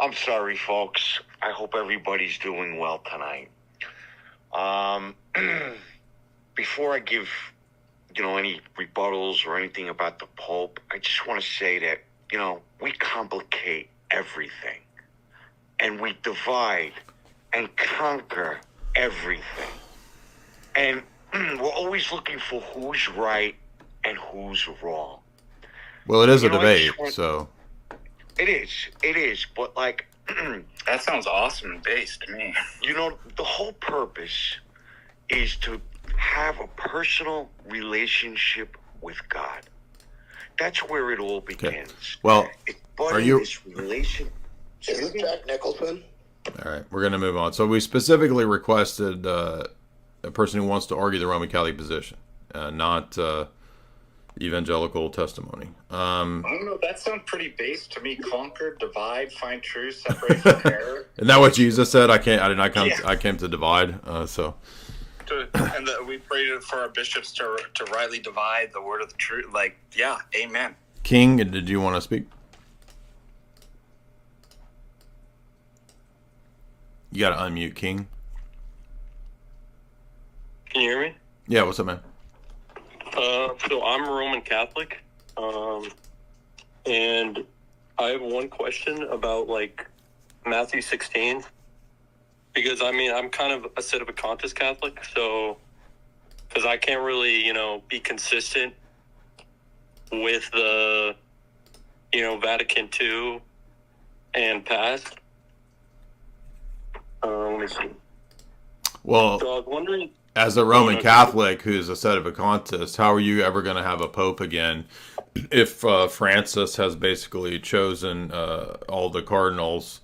I'm sorry, folks. I hope everybody's doing well tonight. Before I give, any rebuttals or anything about the Pope, I just want to say that, we complicate everything. And we divide and conquer everything. And we're always looking for who's right and who's wrong. Well, it is a debate, so... It is, but that sounds awesome and base to me. The whole purpose is to have a personal relationship with God. That's where it all begins. Okay. Well, are you... This relation... Is this Jack Nicholson? All right, we're going to move on. So we specifically requested a person who wants to argue the Roman Catholic position, not evangelical testimony. I don't know. That sounds pretty base to me. Conquer, divide, find truth, separate from error. Isn't that what Jesus said? I did not come. I came to divide. We prayed for our bishops to rightly divide the word of the truth. Amen. King, did you want to speak? You got to unmute, King. Can you hear me? Yeah, what's up, man? So I'm a Roman Catholic, and I have one question about Matthew 16, because I'm kind of a Sedevacantist Catholic, so because I can't really be consistent with the Vatican II and past. Let me see. Well, so I was wondering. As a Roman Catholic who's a Sedevacantist, how are you ever going to have a pope again if Francis has basically chosen all the cardinals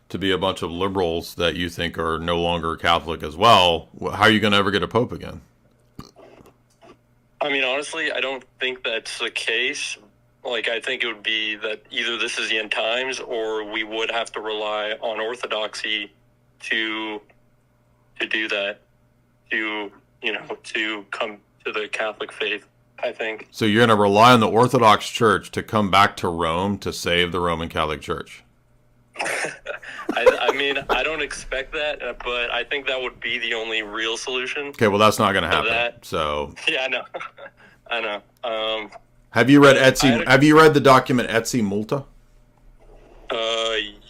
to be a bunch of liberals that you think are no longer Catholic as well? How are you going to ever get a pope again? Honestly, I don't think that's the case. I think it would be that either this is the end times or we would have to rely on Orthodoxy to do that. To come to the Catholic faith, I think. So you're going to rely on the Orthodox Church to come back to Rome to save the Roman Catholic Church? I don't expect that, but I think that would be the only real solution. Okay, well, that's not going to happen. So yeah, I know. Have you read Etsy? Have you read the document Etsy Multa?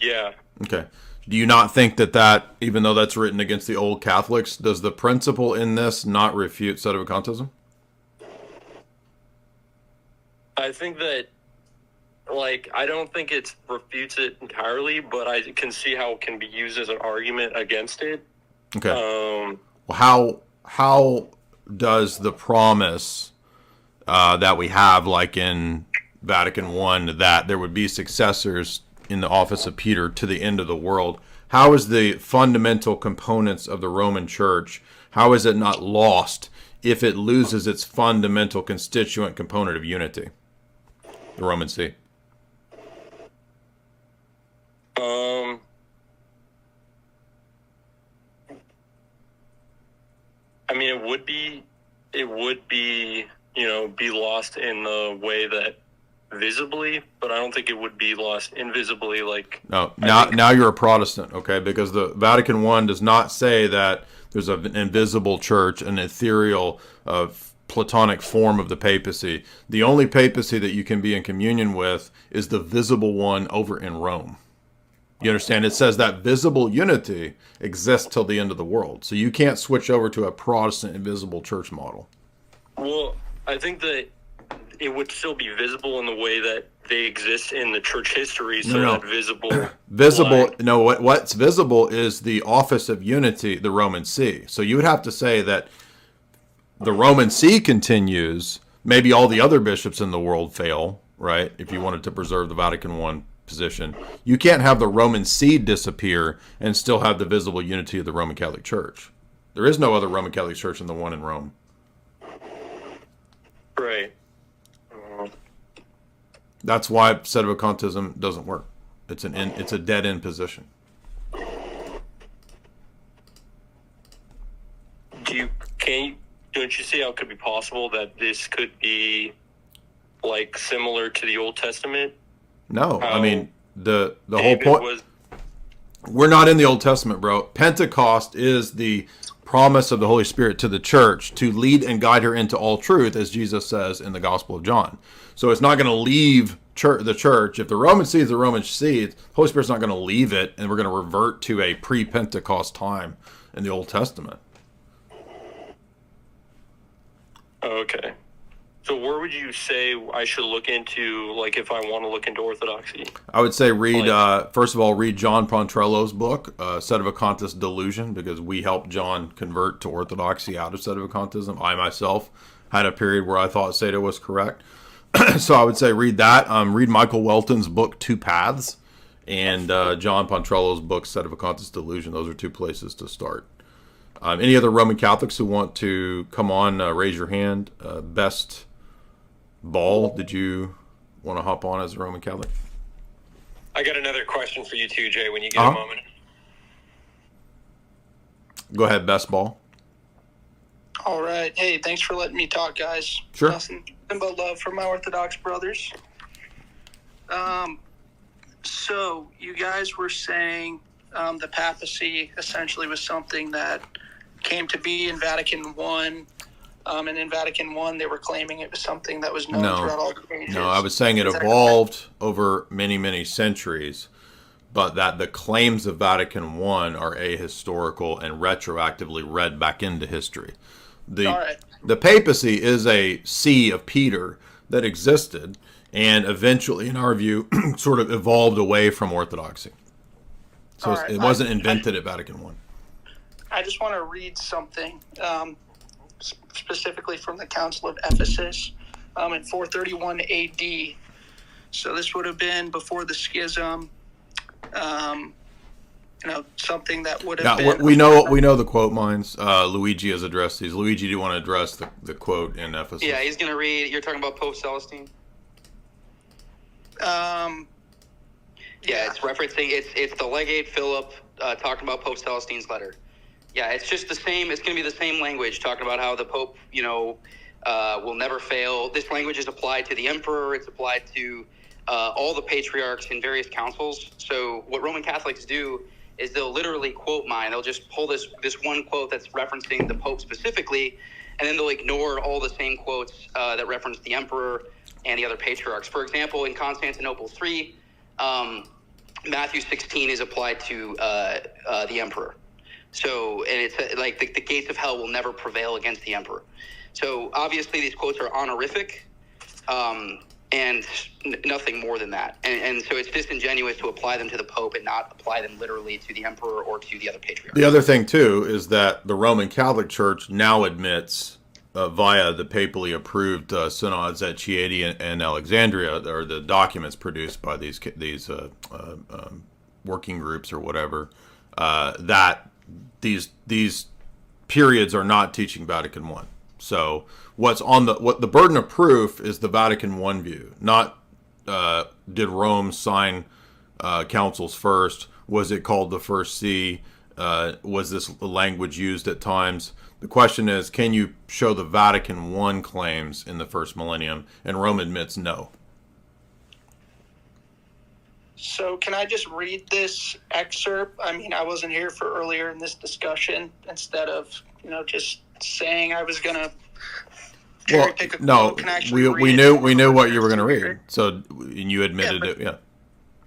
Yeah. Okay. Do you not think that, even though that's written against the old Catholics, does the principle in this not refute Sedevacantism? I think that, I don't think it refutes it entirely, but I can see how it can be used as an argument against it. Okay. Well, how does the promise that we have, in Vatican I, that there would be successors in the office of Peter to the end of the world, how is the fundamental components of the Roman Church, how is it not lost if it loses its fundamental constituent component of unity, the Roman See? It would be be lost in the way that visibly, but I don't think it would be lost invisibly. No, now you're a Protestant, okay? Because the Vatican I does not say that there's an invisible church, an ethereal, Platonic form of the papacy. The only papacy that you can be in communion with is the visible one over in Rome. You understand? It says that visible unity exists till the end of the world. So you can't switch over to a Protestant invisible church model. Well, I think that it would still be visible in the way that they exist in the church history. So No. that visible. No, what's visible is the office of unity, the Roman See. So you would have to say that the Roman See continues. Maybe all the other bishops in the world fail, right? If you wanted to preserve the Vatican I position, you can't have the Roman See disappear and still have the visible unity of the Roman Catholic Church. There is no other Roman Catholic Church than the one in Rome. Right. That's why Sedevacantism doesn't work. It's a dead end position. Don't you see how it could be possible that this could be similar to the Old Testament? No, I mean the whole David point. was We're not in the Old Testament, bro. Pentecost is the promise of the Holy Spirit to the church to lead and guide her into all truth, as Jesus says in the Gospel of John. So it's not going to leave the church. If the Roman seed is the Roman seed, the Holy Spirit's not going to leave it, and we're going to revert to a pre-Pentecost time in the Old Testament. Okay. So where would you say I should look into, like, if I want to look into Orthodoxy? I would say read, first of all, read John Pontrello's book, Sedevacanist Delusion, because we helped John convert to Orthodoxy out of Sedevacantism. I myself had a period where I thought Seder was correct. So I would say read that. Read Michael Welton's book, Two Paths, and John Pontrello's book, Sedevacantist Delusion. Those are two places to start. Any other Roman Catholics who want to come on, raise your hand. Best Ball, did you want to hop on as a Roman Catholic? I got another question for you too, Jay, when you get a moment. Go ahead, Best Ball. All right. Hey, thanks for letting me talk, guys. Sure. Nothing but love for my Orthodox brothers. So you guys were saying the papacy essentially was something that came to be in Vatican I. And in Vatican I, they were claiming it was something that was known throughout all the ages. No, I was saying it evolved over many, many centuries, but that the claims of Vatican I are ahistorical and retroactively read back into history. The papacy is a see of Peter that existed and eventually, in our view, sort of evolved away from Orthodoxy. So it wasn't invented at Vatican I. I just want to read something specifically from the Council of Ephesus in 431 AD. So this would have been before the schism. Something that would have been. We know the quote mines. Luigi has addressed these. Luigi, do you want to address the quote in Ephesus? Yeah, he's going to read. You're talking about Pope Celestine? Yeah, it's referencing. It's the legate Philip talking about Pope Celestine's letter. Yeah, it's just the same. It's going to be the same language, talking about how the Pope, will never fail. This language is applied to the emperor. It's applied to all the patriarchs in various councils. So what Roman Catholics do is they'll literally quote mine. They'll just pull this one quote that's referencing the Pope specifically, and then they'll ignore all the same quotes that reference the emperor and the other patriarchs. For example, in Constantinople III, Matthew 16 is applied to the emperor. So, and it's like the gates of hell will never prevail against the emperor. So obviously these quotes are honorific and nothing more than that. And so it's disingenuous to apply them to the Pope and not apply them literally to the emperor or to the other patriarchs. The other thing, too, is that the Roman Catholic Church now admits via the papally approved synods at Chieti and Alexandria, or the documents produced by these working groups or whatever, that these periods are not teaching Vatican I. So what the burden of proof is the Vatican I view, not did Rome sign councils first? Was it called the First See? Was this language used at times? The question is, can you show the Vatican I claims in the first millennium? And Rome admits no. So can I just read this excerpt? I mean, I wasn't here for earlier in this discussion. Instead of, just saying I was going to pick a quote. We knew what you were going to read. So, and you admitted it, yeah.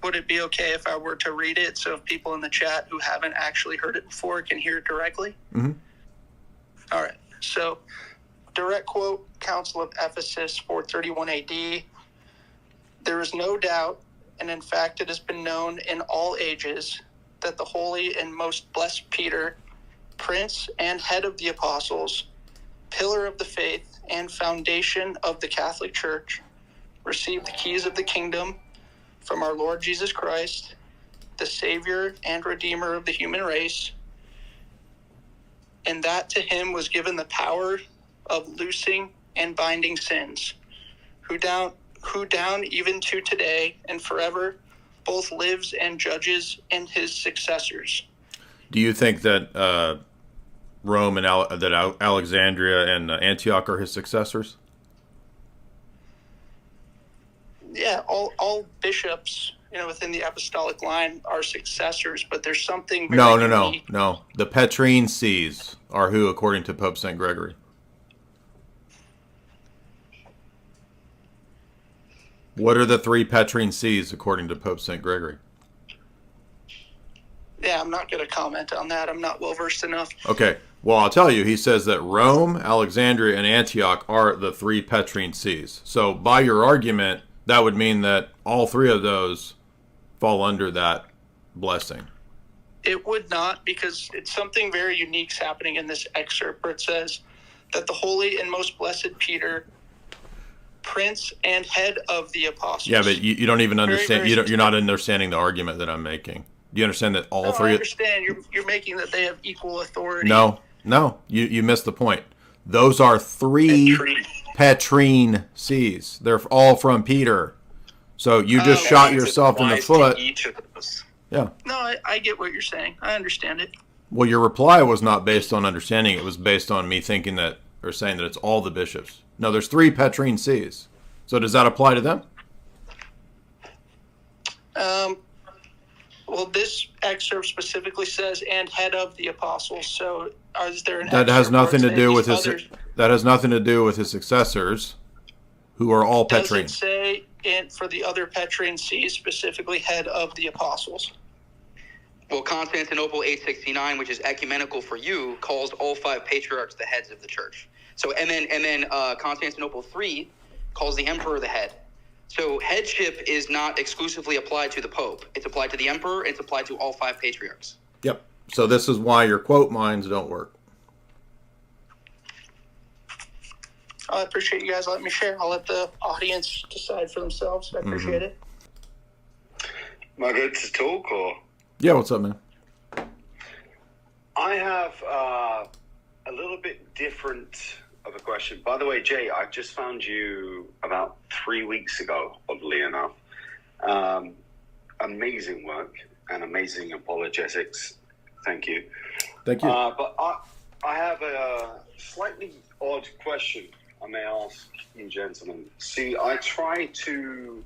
Would it be okay if I were to read it so if people in the chat who haven't actually heard it before can hear it directly? Mm-hmm. All right. So, direct quote, Council of Ephesus, 431 AD. There is no doubt, and in fact it has been known in all ages, that the holy and most blessed Peter, prince and head of the apostles, pillar of the faith and foundation of the Catholic Church, received the keys of the kingdom from our Lord Jesus Christ, the Savior and Redeemer of the human race, and that to him was given the power of loosing and binding sins, who down even to today and forever both lives and judges in his successors. Do you think that Rome and Alexandria and Antioch are his successors? Yeah, all bishops within the apostolic line are successors, but there's something very unique. No. The Petrine sees are who, according to Pope St. Gregory? What are the 3 Petrine sees, according to Pope St. Gregory? Yeah, I'm not going to comment on that. I'm not well-versed enough. Okay. Well, I'll tell you, he says that Rome, Alexandria, and Antioch are the 3 Petrine sees. So by your argument, that would mean that all 3 of those fall under that blessing. It would not, because it's something very unique happening in this excerpt where it says that the Holy and Most Blessed Peter, Prince and Head of the Apostles. Yeah, but you don't even understand. Very, very you're not understanding the argument that I'm making. Do you understand that all 3? I understand. You're making that they have equal authority. No. You missed the point. Those are 3 Petrine sees. They're all from Peter. So you just shot yourself in the foot. Each of those. Yeah. No, I get what you're saying. I understand it. Well, your reply was not based on understanding. It was based on me thinking that, or saying that it's all the bishops. No, there's 3 Petrine sees. So does that apply to them? Well, this excerpt specifically says, "and head of the apostles." So, is there an that has nothing to do with his? That has nothing to do with his successors, who are all Petrine. Does it say, and for the other Petrine sees, specifically head of the apostles? Well, Constantinople 869, which is ecumenical for you, calls all 5 patriarchs the heads of the church. So, and then Constantinople 3 calls the emperor the head. So headship is not exclusively applied to the Pope. It's applied to the emperor. It's applied to all 5 patriarchs. Yep. So this is why your quote mines don't work. I appreciate you guys letting me share. I'll let the audience decide for themselves. I appreciate it. Am I good to talk, or? Yeah, what's up, man? I have a little bit different of a question. By the way, Jay, I just found you about 3 weeks ago, oddly enough. Amazing work and amazing apologetics. Thank you. Thank you. But I have a slightly odd question I may ask you gentlemen. See, I try to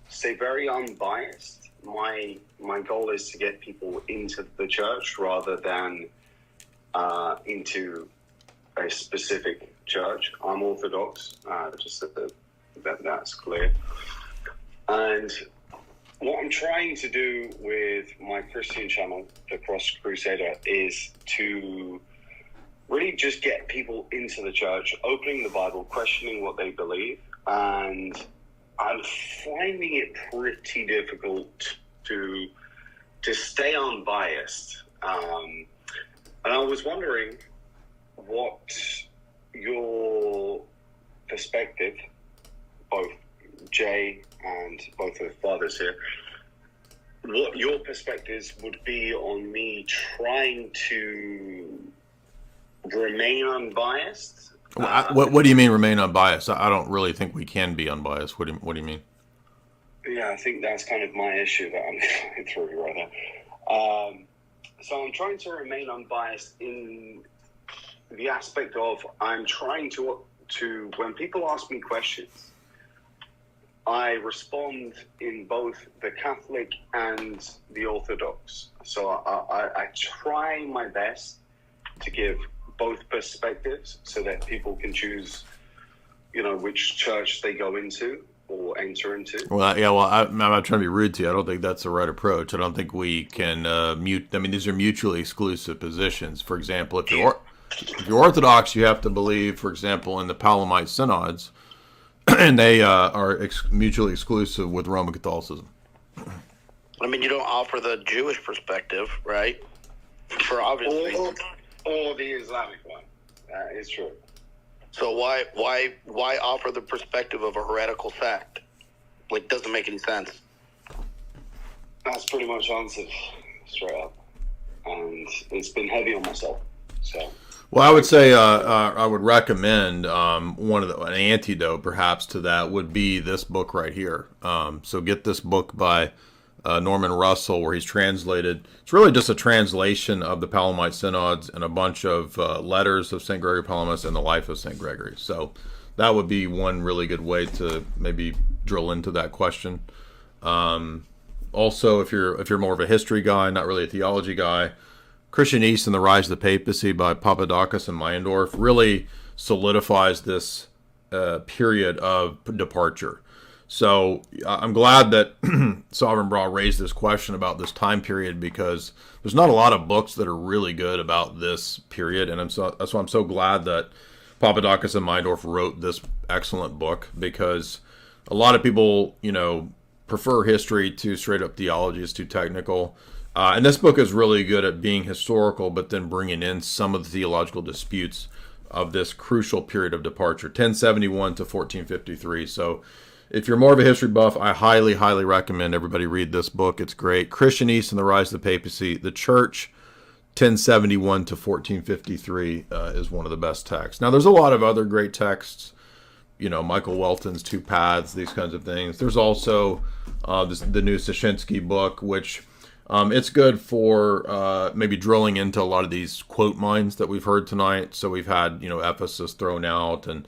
stay very unbiased. My goal is to get people into the church rather than into a specific church. I'm Orthodox, just so that's clear. And what I'm trying to do with my Christian channel, The Cross Crusader, is to really just get people into the church, opening the Bible, questioning what they believe. And I'm finding it pretty difficult to stay unbiased. And I was wondering what your perspective, both Jay and both of the fathers here, what your perspectives would be on me trying to remain unbiased. What do you mean remain unbiased? I don't really think we can be unbiased. What do you mean? Yeah, I think that's kind of my issue that I'm going through right now. So I'm trying to remain unbiased in the aspect of I'm trying to when people ask me questions, I respond in both the Catholic and the Orthodox. So I try my best to give both perspectives so that people can choose, which church they go into or enter into. Well, yeah, I'm not trying to be rude to you. I don't think that's the right approach. I don't think we can these are mutually exclusive positions. For example, if you're Orthodox, you have to believe, for example, in the Palamite synods, and they are mutually exclusive with Roman Catholicism. I mean, you don't offer the Jewish perspective, right? For obvious reasons. Or the Islamic one. That is true. So why offer the perspective of a heretical sect? Like, doesn't make any sense. That's pretty much answered straight up. And it's been heavy on myself. So. Well, I would say I would recommend an antidote, perhaps, to that would be this book right here. So get this book by Norman Russell, where he's translated. It's really just a translation of the Palamite synods and a bunch of letters of St. Gregory Palamas and the life of St. Gregory. So that would be one really good way to maybe drill into that question. Also, if you're more of a history guy, not really a theology guy, Christian East and the Rise of the Papacy by Papadakis and Meyendorff really solidifies this period of departure. So I'm glad that Sovereign Bra raised this question about this time period, because there's not a lot of books that are really good about this period, and that's why I'm so glad that Papadakis and Meyendorff wrote this excellent book, because a lot of people, prefer history to straight up theology. It's too technical. And this book is really good at being historical, but then bringing in some of the theological disputes of this crucial period of departure, 1071 to 1453. So if you're more of a history buff, I highly, highly recommend everybody read this book. It's great. Christian East and the Rise of the Papacy, the Church, 1071 to 1453 is one of the best texts. Now, there's a lot of other great texts, Michael Welton's Two Paths, these kinds of things. There's also the new Soshinsky book, which it's good for maybe drilling into a lot of these quote mines that we've heard tonight. So we've had, Ephesus thrown out, and,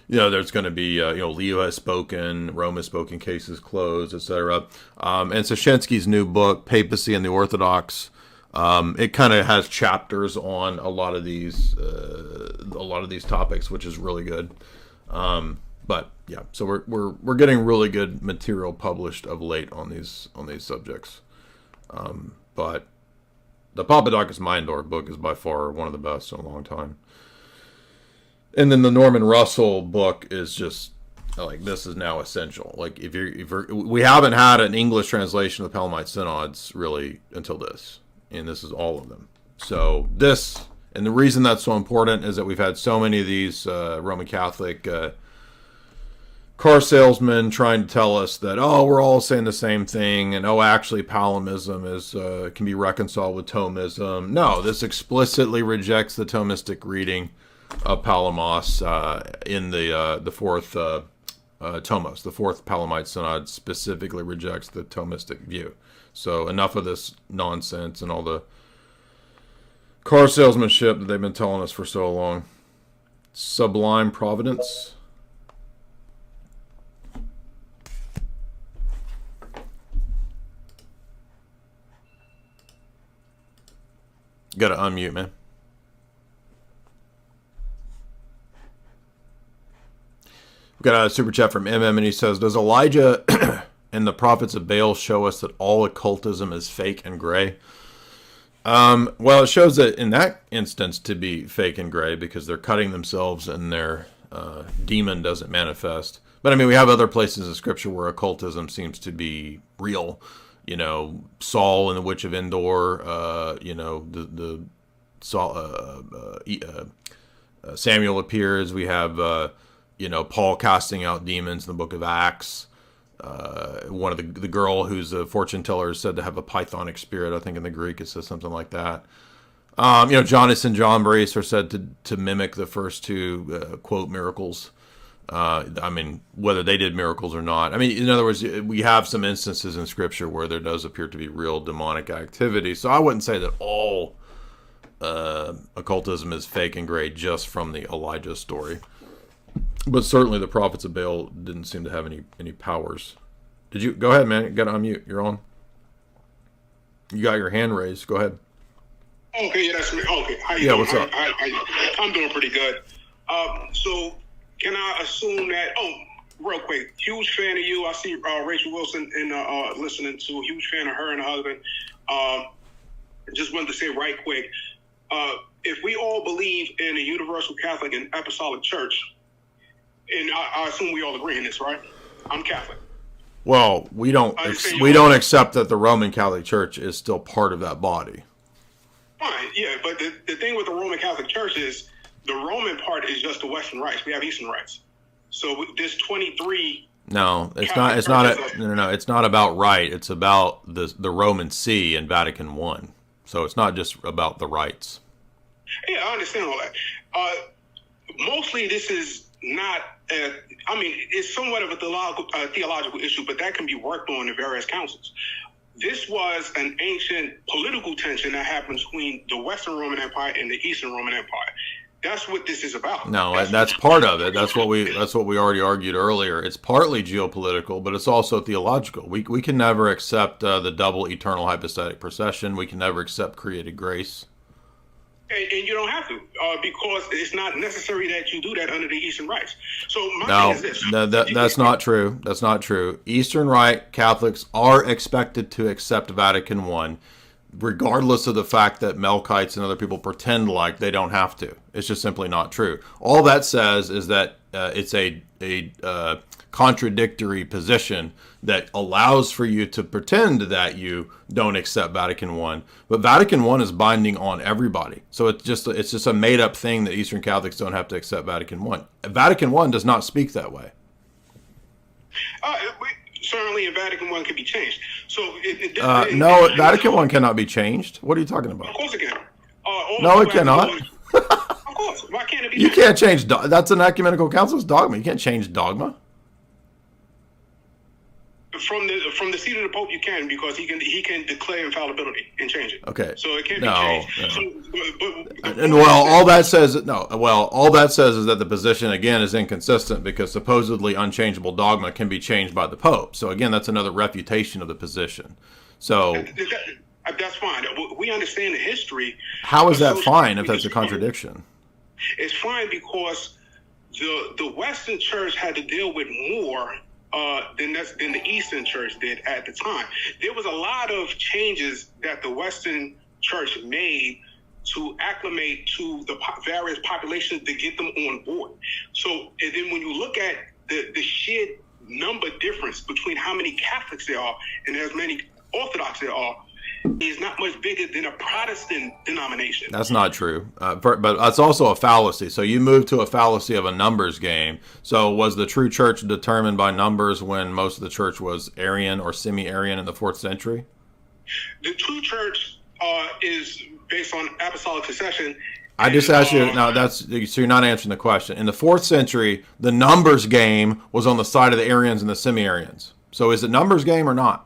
there's going to be, Leo has spoken, Rome has spoken, cases closed, etc. And Soshinsky's new book, Papacy and the Orthodox, it kind of has chapters on a lot of these topics, which is really good. But yeah, so we're getting really good material published of late on these subjects. But the Papadakis Meyendorff book is by far one of the best in a long time. And then the Norman Russell book is just like, this is now essential. Like we haven't had an English translation of the Palamite Synods really until this, and this is all of them. So this, and the reason that's so important is that we've had so many of these Roman Catholic car salesmen trying to tell us that, we're all saying the same thing, and actually Palimism is can be reconciled with Thomism. No, this explicitly rejects the Thomistic reading of Palamos in the fourth Tomos. The fourth Palamite Synod specifically rejects the Thomistic view. So enough of this nonsense and all the car salesmanship that they've been telling us for so long. Sublime Providence. Got to unmute, man. We've got a super chat from MM, and he says, does Elijah and the prophets of Baal show us that all occultism is fake and gray? Well, it shows that in that instance to be fake and gray, because they're cutting themselves and their demon doesn't manifest. But I mean, we have other places in Scripture where occultism seems to be real. Saul and the Witch of Endor, Samuel appears. We have, Paul casting out demons in the book of Acts. One of the girl who's a fortune teller is said to have a pythonic spirit. I think in the Greek it says something like that. Jonas and John Brace are said to mimic the first two, quote, miracles. I mean, whether they did miracles or not. I mean, in other words, we have some instances in Scripture where there does appear to be real demonic activity. So I wouldn't say that all occultism is fake and gray just from the Elijah story. But certainly the prophets of Baal didn't seem to have any powers. Did you? Go ahead, man. You got to unmute. You're on. You got your hand raised. Go ahead. Okay, yeah, that's me. Okay, how you doing? What's up? I'm doing pretty good. So can I assume that? Oh, real quick, huge fan of you. I see Rachel Wilson in listening to. Huge fan of her and her husband. Just wanted to say right quick, if we all believe in a universal Catholic and apostolic church, and I assume we all agree in this, right? I'm Catholic. Well, we don't accept that the Roman Catholic Church is still part of that body. Fine, yeah, but the thing with the Roman Catholic Church is the Roman part is just the Western rites. We have Eastern rites. So this 23. No, it's not. It's not. No. It's not about rite. It's about the Roman See and Vatican I. So it's not just about the rites. Yeah, I understand all that. Mostly, this is not. It's somewhat of a theological issue, but that can be worked on in various councils. This was an ancient political tension that happened between the Western Roman Empire and the Eastern Roman Empire. That's what this is about. No, that's part of it. That's what we already argued earlier. It's partly geopolitical, but it's also theological. We can never accept the double eternal hypostatic procession. We can never accept created grace. And you don't have to, because it's not necessary that you do that under the Eastern rites. So my thing is this. That's not true. That's not true. Eastern Rite Catholics are expected to accept Vatican I, regardless of the fact that Melkites and other people pretend like they don't have to. It's just simply not true. All that says is that it's a contradictory position that allows for you to pretend that you don't accept Vatican I. But Vatican I is binding on everybody. So it's just a made-up thing that Eastern Catholics don't have to accept Vatican I. Vatican I does not speak that way. Certainly, Vatican I can be changed. So no, Vatican I cannot be changed. What are you talking about? Of course it can. No, it cannot. Of course. Why can't it be? You can't change. That's an ecumenical council's dogma. You can't change dogma. From the seat of the Pope, you can, because he can declare infallibility and change it. Okay. So it can't be changed. No. So, all that says is that the position again is inconsistent, because supposedly unchangeable dogma can be changed by the Pope. So again, that's another refutation of the position. So that's fine. We understand the history. How is that fine if that's a contradiction? It's fine because the Western Church had to deal with more than the Eastern Church did at the time. There was a lot of changes that the Western Church made to acclimate to the various populations to get them on board. So, and then when you look at the sheer number difference between how many Catholics there are and as many Orthodox there are, is not much bigger than a Protestant denomination. That's not true, but that's also a fallacy. So you moved to a fallacy of a numbers game. So was the true church determined by numbers when most of the church was Arian or semi-Arian in the 4th century? The true church is based on apostolic succession. I just asked you, so you're not answering the question. In the 4th century, the numbers game was on the side of the Arians and the semi-Arians. So is it numbers game or not?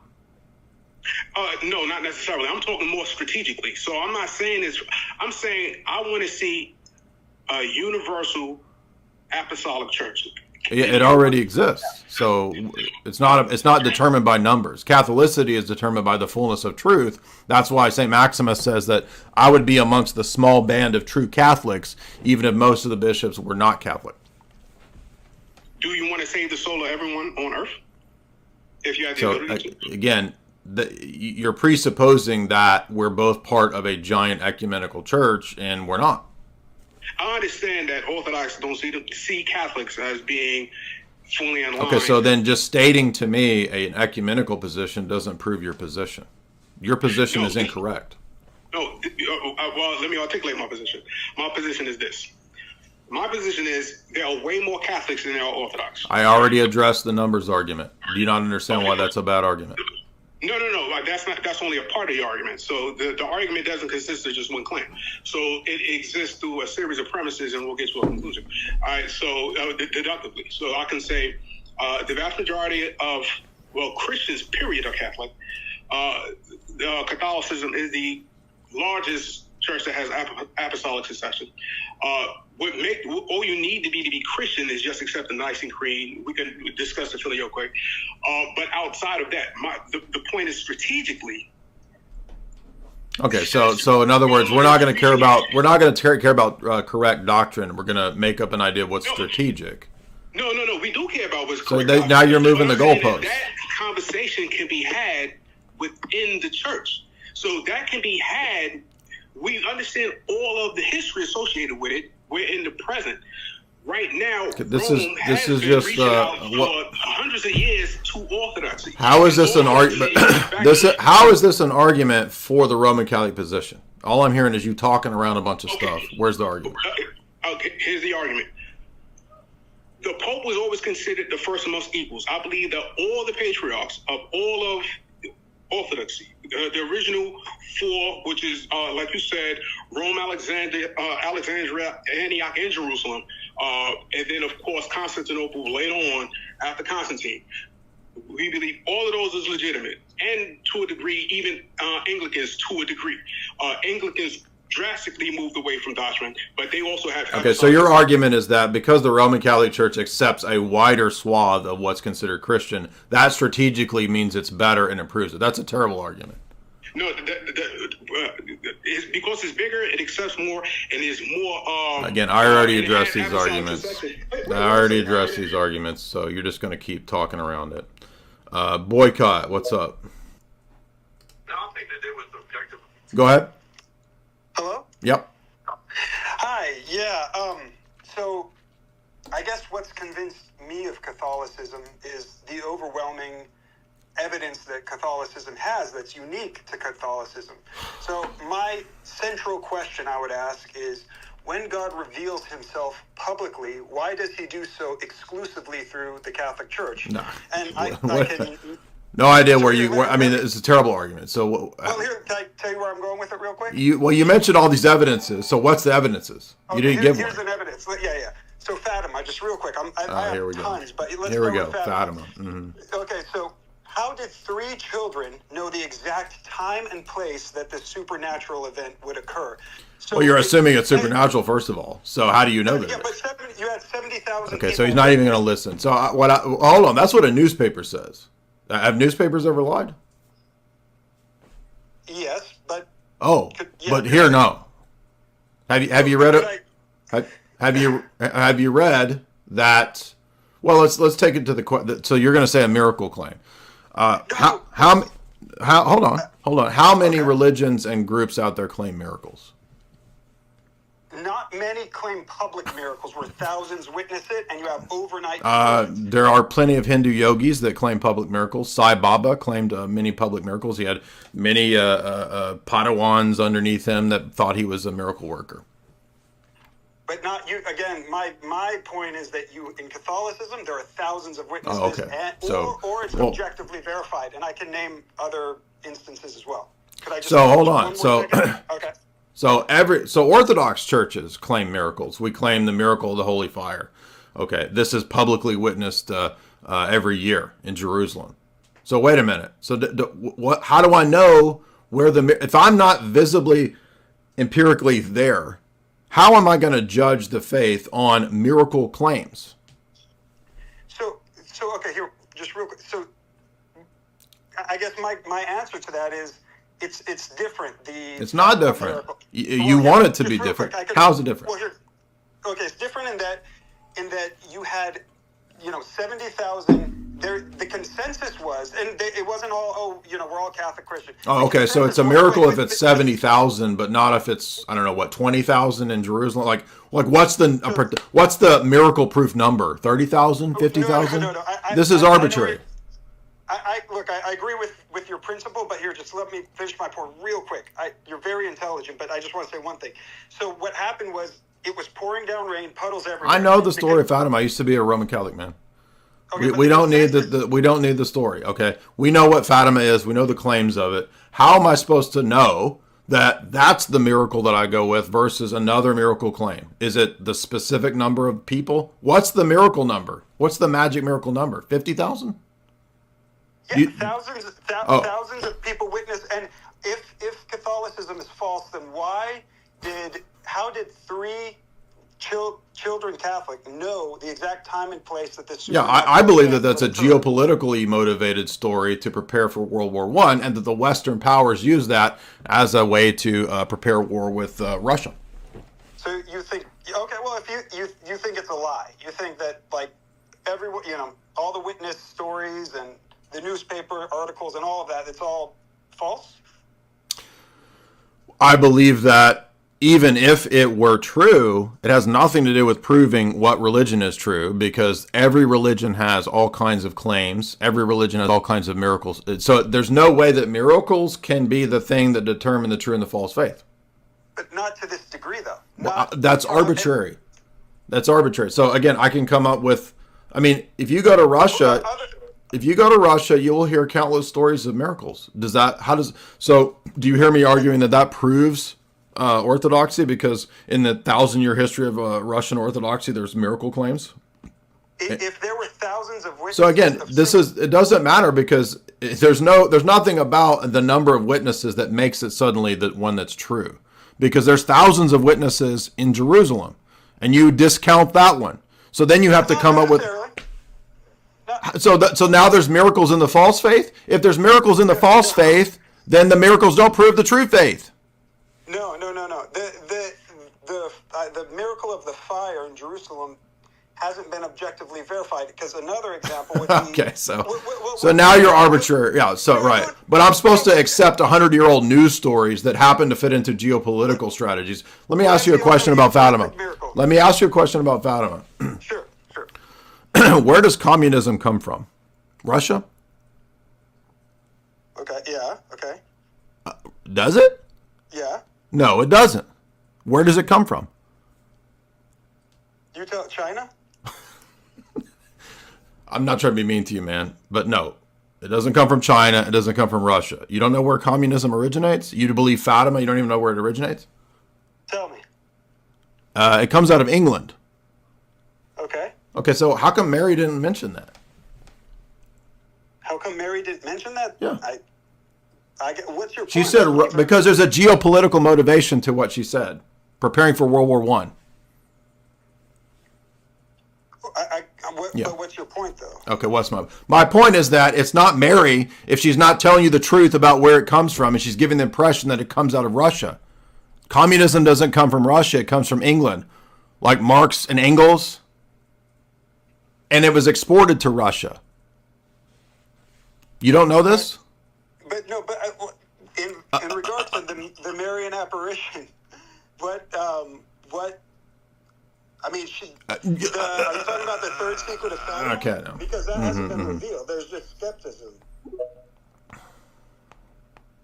No, not necessarily. I'm talking more strategically. So I'm not saying this. I'm saying I want to see a universal apostolic church. It already exists. So it's not determined by numbers. Catholicity is determined by the fullness of truth. That's why St. Maximus says that I would be amongst the small band of true Catholics, even if most of the bishops were not Catholic. Do you want to save the soul of everyone on earth? If you had the ability to? Again, you're presupposing that we're both part of a giant ecumenical church, and we're not. I understand that Orthodox don't see Catholics as being fully in line. Okay, so then just stating to me an ecumenical position doesn't prove your position. Your position is incorrect. No, well, let me articulate my position. My position is this. My position is there are way more Catholics than there are Orthodox. I already addressed the numbers argument. Do you not understand why that's a bad argument? No. That's only a part of the argument. So the argument doesn't consist of just one claim. So it exists through a series of premises, and we'll get to a conclusion. All right. So deductively, so I can say the vast majority of Christians, period, are Catholic. Catholicism is the largest church that has apostolic succession. All you need to be Christian is just accept the Nicene Creed. We can discuss the Filioque. But outside of that, the point is strategically. Okay, so in other words, we're not going to care about correct doctrine. We're going to make up an idea of what's strategic. No. We do care about what's correct. So now you're moving the goalposts. That conversation can be had within the church. So that can be had. We understand all of the history associated with it. We're in the present. Right now, this Rome is been just reaching out for hundreds of years to Orthodoxy. How is this an argument? How is this an argument for the Roman Catholic position? All I'm hearing is you talking around a bunch of stuff. Where's the argument? Okay, here's the argument. The Pope was always considered the first amongst equals. I believe that all the patriarchs of all of Orthodoxy, the original four, which is, like you said, Rome, Alexandria, Antioch, and Jerusalem, and then, of course, Constantinople later on after Constantine. We believe all of those is legitimate, and to a degree, even Anglicans to a degree. Anglicans drastically moved away from doctrine, but they also have. Okay, so your argument is that because the Roman Catholic Church accepts a wider swath of what's considered Christian, that strategically means it's better and improves it. That's a terrible argument. No, it's because it's bigger, it accepts more, and is more. Again, I already addressed these arguments. So you're just going to keep talking around it. Boycott, what's up? Nothing to do with objective. Go ahead. Hello? Yep. Hi. Yeah. So, I guess what's convinced me of Catholicism is the overwhelming evidence that Catholicism has that's unique to Catholicism. So my central question I would ask is, when God reveals himself publicly, why does he do so exclusively through the Catholic Church? No. And I can... No idea where you were. I mean, it's a terrible argument. So, well, here, can I tell you where I'm going with it real quick? You mentioned all these evidences. So what's the evidences? You didn't give one. Here's an evidence. Yeah. So Fatima, just real quick. I have here we tons, go. but let's Here we go. with Fatima. Mm-hmm. Okay, so how did 3 children know the exact time and place that this supernatural event would occur? So well, you're assuming it's supernatural, first of all. So how do you know that? Yeah, but you had 70,000 Okay, so he's not even going to listen. So hold on. That's what a newspaper says. Have newspapers ever lied? Yes, but... Oh, but here, no. Have you read it? Have you read that... Well, let's take it to the... So you're going to say a miracle claim. Hold on. How many religions and groups out there claim miracles? Not many claim public miracles where thousands witness it, and you have overnight... There are plenty of Hindu yogis that claim public miracles. Sai Baba claimed many public miracles. He had many Padawans underneath him that thought he was a miracle worker. But not you. Again, my point is that in Catholicism, there are thousands of witnesses, or it's objectively verified, and I can name other instances as well. Could I just hold on. Okay. So Orthodox churches claim miracles. We claim the miracle of the Holy Fire. Okay, this is publicly witnessed every year in Jerusalem. So wait a minute. So what? How do I know where if I'm not visibly, empirically there? How am I going to judge the faith on miracle claims? So okay, here, just real quick. So I guess my answer to that is it's different. It's not different. You want it to be different. How is it different? Well, okay, it's different in that you had 70,000. The consensus was, and it wasn't all, we're all Catholic Christian. Oh, okay, so it's a miracle if it's 70,000, but not if it's, 20,000 in Jerusalem. Like what's the miracle proof number? 30,000, 50,000? No. This is arbitrary. I agree with your principle, but here, just let me finish my point real quick. You're very intelligent, but I just want to say one thing. So what happened was it was pouring down rain, puddles everywhere. I know the story of Fatima. I used to be a Roman Catholic man. Okay, we don't need we don't need the story. Okay, we know what Fatima is. We know the claims of it. How am I supposed to know that that's the miracle that I go with versus another miracle claim? Is it the specific number of people? What's the miracle number? What's the magic miracle number? 50,000? Yeah, thousands of people witness. And if Catholicism is false, then how did 3 children Catholic know the exact time and place that this... Yeah, I believe that's a geopolitically motivated story to prepare for World War I, and that the Western powers use that as a way to prepare war with Russia. So you think... Okay, well, if you think it's a lie. You think that, everyone, all the witness stories and the newspaper articles and all of that, it's all false? I believe that even if it were true, it has nothing to do with proving what religion is true, because every religion has all kinds of claims. Every religion has all kinds of miracles. So there's no way that miracles can be the thing that determine the true and the false faith. But not to this degree, though. That's arbitrary. That's arbitrary. So again, I can come up with, if you go to Russia... If you go to Russia, you will hear countless stories of miracles. So do you hear me arguing that proves Orthodoxy? Because in the 1,000-year history of Russian Orthodoxy, there's miracle claims. If there were thousands of witnesses... So again, it doesn't matter, because there's nothing about the number of witnesses that makes it suddenly the one that's true. because there's thousands of witnesses in Jerusalem, and you discount that one. So then you have to come up with. So now there's miracles in the false faith. If there's miracles in the false faith, then the miracles don't prove the true faith. No. The miracle of the fire in Jerusalem hasn't been objectively verified, because another example would be... Okay, so now you're arbitrary. Yeah, so right. But I'm supposed to accept 100-year-old news stories that happen to fit into geopolitical strategies. Let me ask you a question about Fatima. Sure. Where does communism come from? Russia? Okay, yeah, okay. Does it? Yeah. No, it doesn't. Where does it come from? You tell China? I'm not trying to be mean to you, man, but no. It doesn't come from China. It doesn't come from Russia. You don't know where communism originates? You believe Fatima, you don't even know where it originates? Tell me. It comes out of England. Okay. Okay, so how come Mary didn't mention that? How come Mary didn't mention that? Yeah. What's your point? She said, because there's a geopolitical motivation to what she said. Preparing for World War I. But what's your point, though? Okay, what's my point is that it's not Mary if she's not telling you the truth about where it comes from, and she's giving the impression that it comes out of Russia. Communism doesn't come from Russia. It comes from England, like Marx and Engels. And it was exported to Russia. You don't know this? But in regards to the Marian apparition, what I mean, are you talking about the third secret of Fatima? Okay, no. Because that hasn't been revealed. There's just skepticism.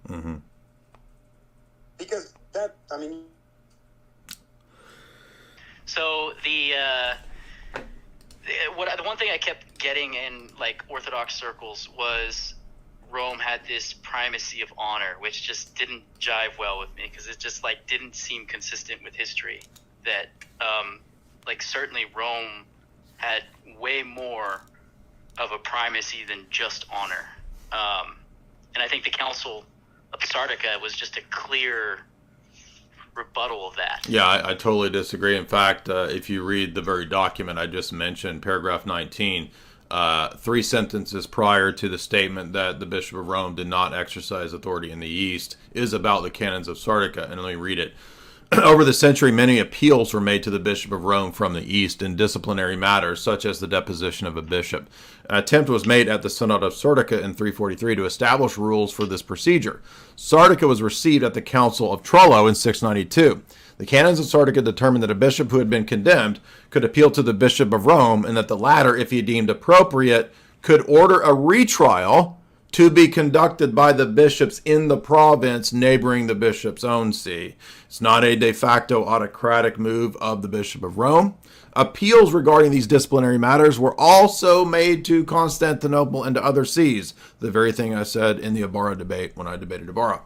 Mm-hmm. Because that, I mean. So the one thing I kept getting in like Orthodox circles was Rome had this primacy of honor, which just didn't jive well with me, because it just like didn't seem consistent with history. That like certainly Rome had way more of a primacy than just honor, and I think the Council of Sardica was just a clear rebuttal of that. Yeah, I totally disagree. In fact, if you read the very document I just mentioned, paragraph 19, 3 sentences prior to the statement that the Bishop of Rome did not exercise authority in the East is about the canons of Sardica, and let me read it. Over the century, many appeals were made to the Bishop of Rome from the East in disciplinary matters, such as the deposition of a bishop. An attempt was made at the Synod of Sardica in 343 to establish rules for this procedure. Sardica was received at the Council of Trullo in 692. The canons of Sardica determined that a bishop who had been condemned could appeal to the Bishop of Rome, and that the latter, if he deemed appropriate, could order a retrial to be conducted by the bishops in the province neighboring the bishop's own see. It's not a de facto autocratic move of the Bishop of Rome. Appeals regarding these disciplinary matters were also made to Constantinople and to other sees, the very thing I said in the Ibarra debate when I debated Ibarra,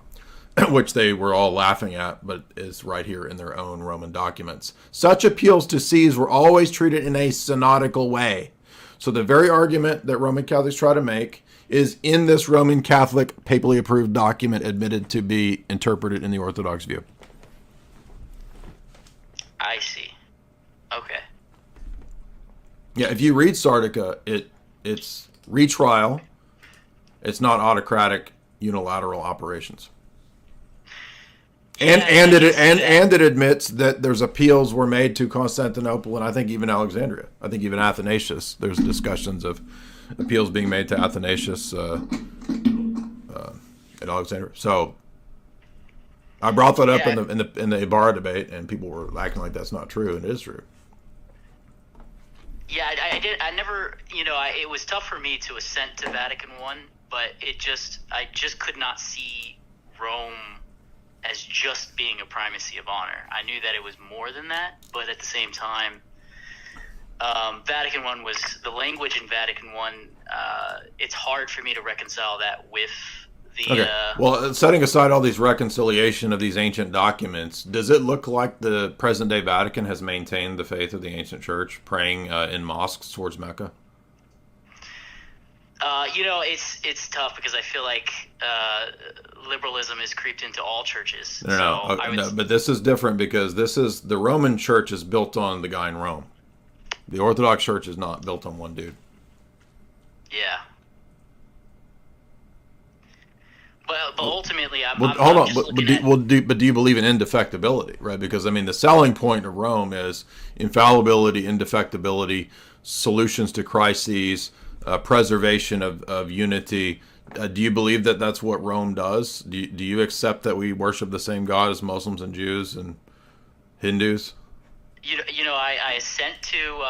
which they were all laughing at, but is right here in their own Roman documents. Such appeals to sees were always treated in a synodical way. So the very argument that Roman Catholics try to make is in this Roman Catholic papally approved document admitted to be interpreted in the Orthodox view. I see. Okay. Yeah, if you read Sardica, it's retrial. It's not autocratic unilateral operations. And it admits that there's appeals were made to Constantinople, and I think even Alexandria. I think even Athanasius. There's discussions of appeals being made to Athanasius at Alexandria. So I brought that up in the Ibarra debate, and people were acting like that's not true, and it is true. Yeah, I never, it was tough for me to assent to Vatican I, but I just could not see Rome as just being a primacy of honor. I knew that it was more than that, but at the same time, Vatican I was, the language in Vatican I, it's hard for me to reconcile that with the... Okay. Well, setting aside all these reconciliation of these ancient documents, does it look like the present-day Vatican has maintained the faith of the ancient church, praying in mosques towards Mecca? It's tough because I feel like liberalism has creeped into all churches. No, but this is different because the Roman Church is built on the guy in Rome. The Orthodox Church is not built on one dude. Yeah. But ultimately, do you believe in indefectibility, right? Because I mean, the selling point of Rome is infallibility, indefectibility, solutions to crises, preservation of unity. Do you believe that that's what Rome does? Do you accept that we worship the same God as Muslims and Jews and Hindus? I assent to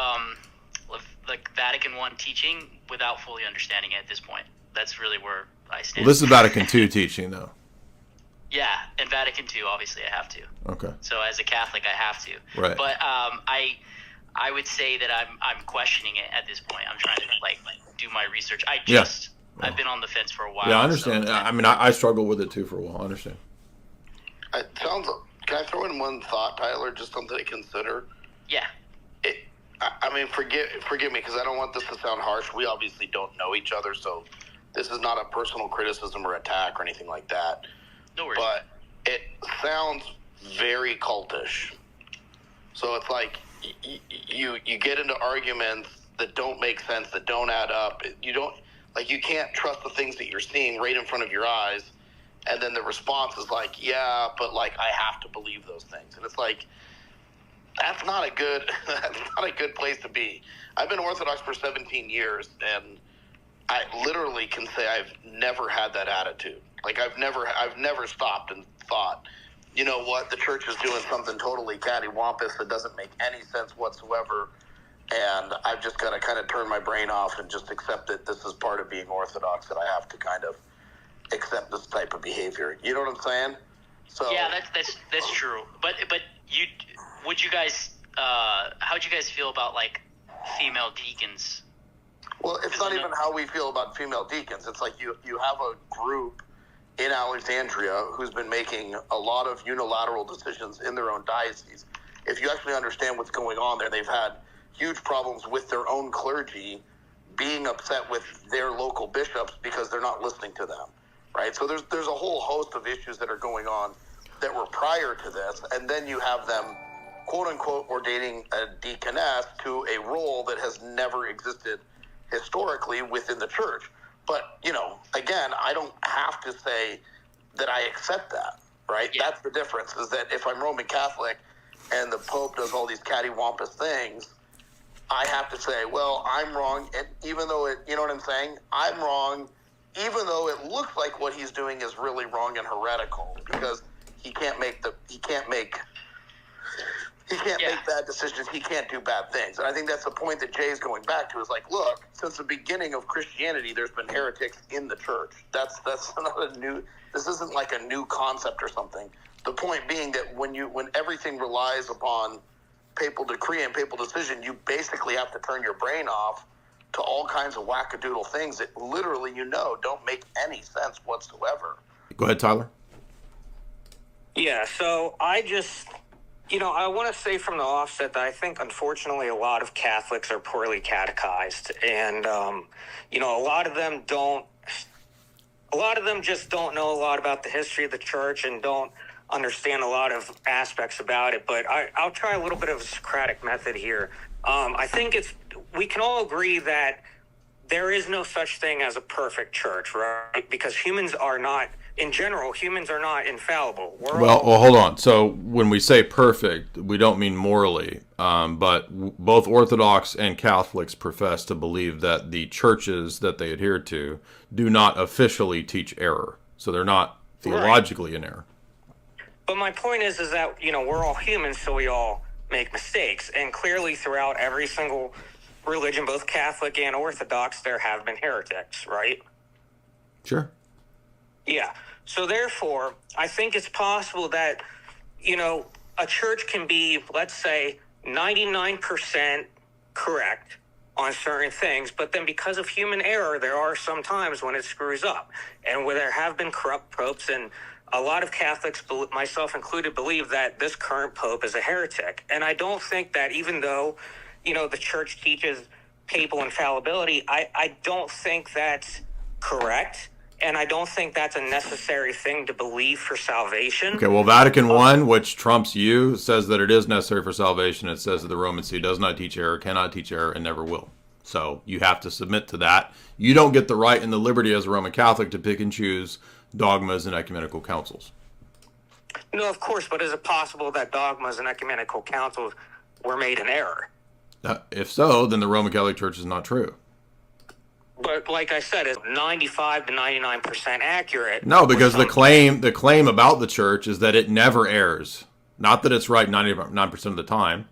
the Vatican I teaching without fully understanding it at this point. That's really where I stand. Well, this is Vatican II teaching, though. Yeah, and Vatican II, obviously, I have to. Okay. So as a Catholic, I have to. Right. But I would say that I'm questioning it at this point. I'm trying to do my research. I've been on the fence for a while. Yeah, I understand. So, I mean, I struggled with it too for a while. I understand. It sounds. Can I throw in one thought, Tyler? Just something to consider. Yeah. I mean, forgive me because I don't want this to sound harsh. We obviously don't know each other, so this is not a personal criticism or attack or anything like that. No worries. But it sounds very cultish. So it's like you get into arguments that don't make sense, that don't add up. You can't trust the things that you're seeing right in front of your eyes. And then the response is like, yeah, but I have to believe those things. And it's like, that's not a good place to be. I've been Orthodox for 17 years, and I literally can say I've never had that attitude. I've never stopped and thought, you know what, the church is doing something totally cattywampus that doesn't make any sense whatsoever, and I've just got to kind of turn my brain off and just accept that this is part of being Orthodox, that I have to kind of accept this type of behavior. You know what I'm saying? So yeah, that's true. But would you guys how'd you guys feel about female deacons? Well, it's not even how we feel about female deacons. It's like you have a group in Alexandria who's been making a lot of unilateral decisions in their own diocese. If you actually understand what's going on there, they've had huge problems with their own clergy being upset with their local bishops because they're not listening to them, right? So there's a whole host of issues that are going on that were prior to this, and then you have them, quote-unquote, ordaining a deaconess to a role that has never existed historically within the church. But, again, I don't have to say that I accept that, right? Yeah. That's the difference, is that if I'm Roman Catholic and the Pope does all these cattywampus things, I have to say, well, I'm wrong, and even though you know what I'm saying? I'm wrong, even though it looks like what he's doing is really wrong and heretical, because he can't make bad decisions. He can't do bad things. And I think that's the point that Jay's going back to, is look, since the beginning of Christianity, there's been heretics in the church. That's not this isn't like a new concept or something. The point being that when everything relies upon papal decree and papal decision, you basically have to turn your brain off to all kinds of wackadoodle things that literally, don't make any sense whatsoever. Go ahead, Tyler. Yeah, so I just, I want to say from the offset that I think, unfortunately, a lot of Catholics are poorly catechized. And, a lot of them just don't know a lot about the history of the church and don't understand a lot of aspects about it. But I'll try a little bit of a Socratic method here. I think we can all agree that there is no such thing as a perfect church, right? Because humans are not infallible. Well, hold on. So when we say perfect, we don't mean morally, but both Orthodox and Catholics profess to believe that the churches that they adhere to do not officially teach error. So they're not theologically in error. But my point is that, we're all humans, so we all make mistakes. And clearly throughout every single religion, both Catholic and Orthodox, there have been heretics, right? Sure. Yeah. So therefore, I think it's possible that, a church can be, let's say, 99% correct on certain things, but then because of human error, there are some times when it screws up. And where there have been corrupt popes, and a lot of Catholics, myself included, believe that this current pope is a heretic. And I don't think that even though, the church teaches papal infallibility, I don't think that's correct. And I don't think that's a necessary thing to believe for salvation. Okay, well, Vatican I, which trumps you, says that it is necessary for salvation. It says that the Roman See does not teach error, cannot teach error, and never will. So you have to submit to that. You don't get the right and the liberty as a Roman Catholic to pick and choose dogmas and ecumenical councils. No, of course, but is it possible that dogmas and ecumenical councils were made in error? If so, then the Roman Catholic Church is not true. But like I said, it's 95 to 99% accurate. No, because the claim about the church is that it never errs. Not that it's right 99% of the time,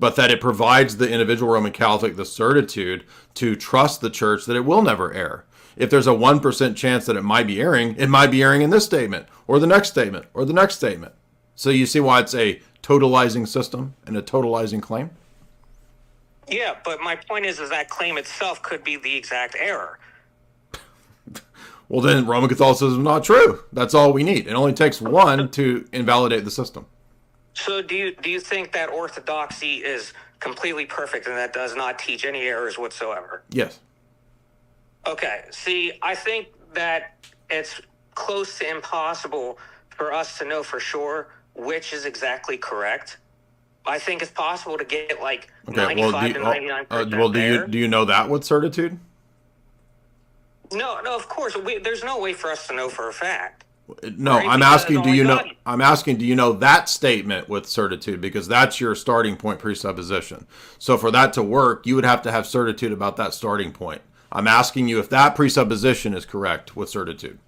but that it provides the individual Roman Catholic the certitude to trust the church that it will never err. If there's a 1% chance that it might be erring in this statement, or the next statement, or the next statement. So you see why it's a totalizing system and a totalizing claim? Yeah, but my point is that claim itself could be the exact error. Well, then Roman Catholicism is not true. That's all we need. It only takes one to invalidate the system. So do you think that Orthodoxy is completely perfect and that does not teach any errors whatsoever? Yes. Okay. See, I think that it's close to impossible for us to know for sure which is exactly correct. I think it's possible to get like 95 to 99%. Do you know that with certitude? No, of course. There's no way for us to know for a fact. No, right? I'm asking, do you know? I'm asking, do you know that statement with certitude? Because that's your starting point presupposition. So for that to work, you would have to have certitude about that starting point. I'm asking you if that presupposition is correct with certitude.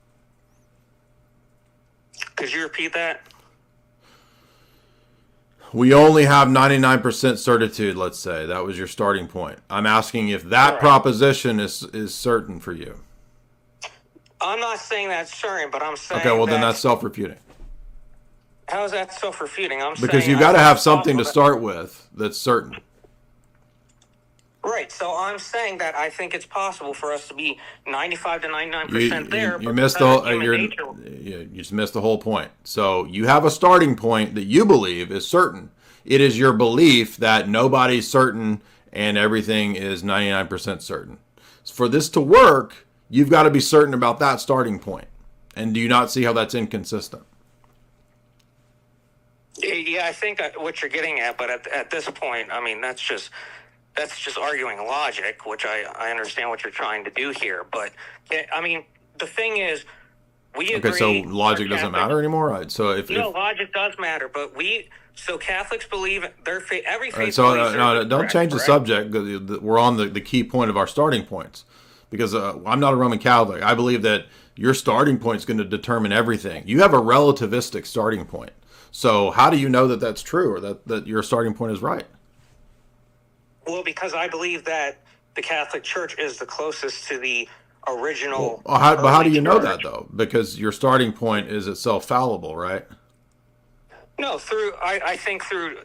Could you repeat that? We only have 99% certitude, let's say. That was your starting point. I'm asking if that proposition is certain for you. I'm not saying that's certain, but I'm saying okay, well, then that's self-refuting. How is that self-refuting? Because you've got to have something to start with that's certain. Right, so I'm saying that I think it's possible for us to be 95 to 99% there. You missed you just missed the whole point. So you have a starting point that you believe is certain. It is your belief that nobody's certain and everything is 99% certain. For this to work, you've got to be certain about that starting point. And do you not see how that's inconsistent? Yeah, I think what you're getting at, but at this point, I mean, that's just arguing logic, which I understand what you're trying to do here. But, I mean, the thing is, we agree... Okay, so logic doesn't matter anymore? Right, so if logic does matter, but Catholics believe every faith... Right, so don't change the subject. We're on the key point of our starting points. Because I'm not a Roman Catholic. I believe that your starting point is going to determine everything. You have a relativistic starting point. So how do you know that that's true or that your starting point is right? Well, because I believe that the Catholic Church is the closest to the original. But how do you know that, though? Because your starting point is itself fallible, right? No, I think through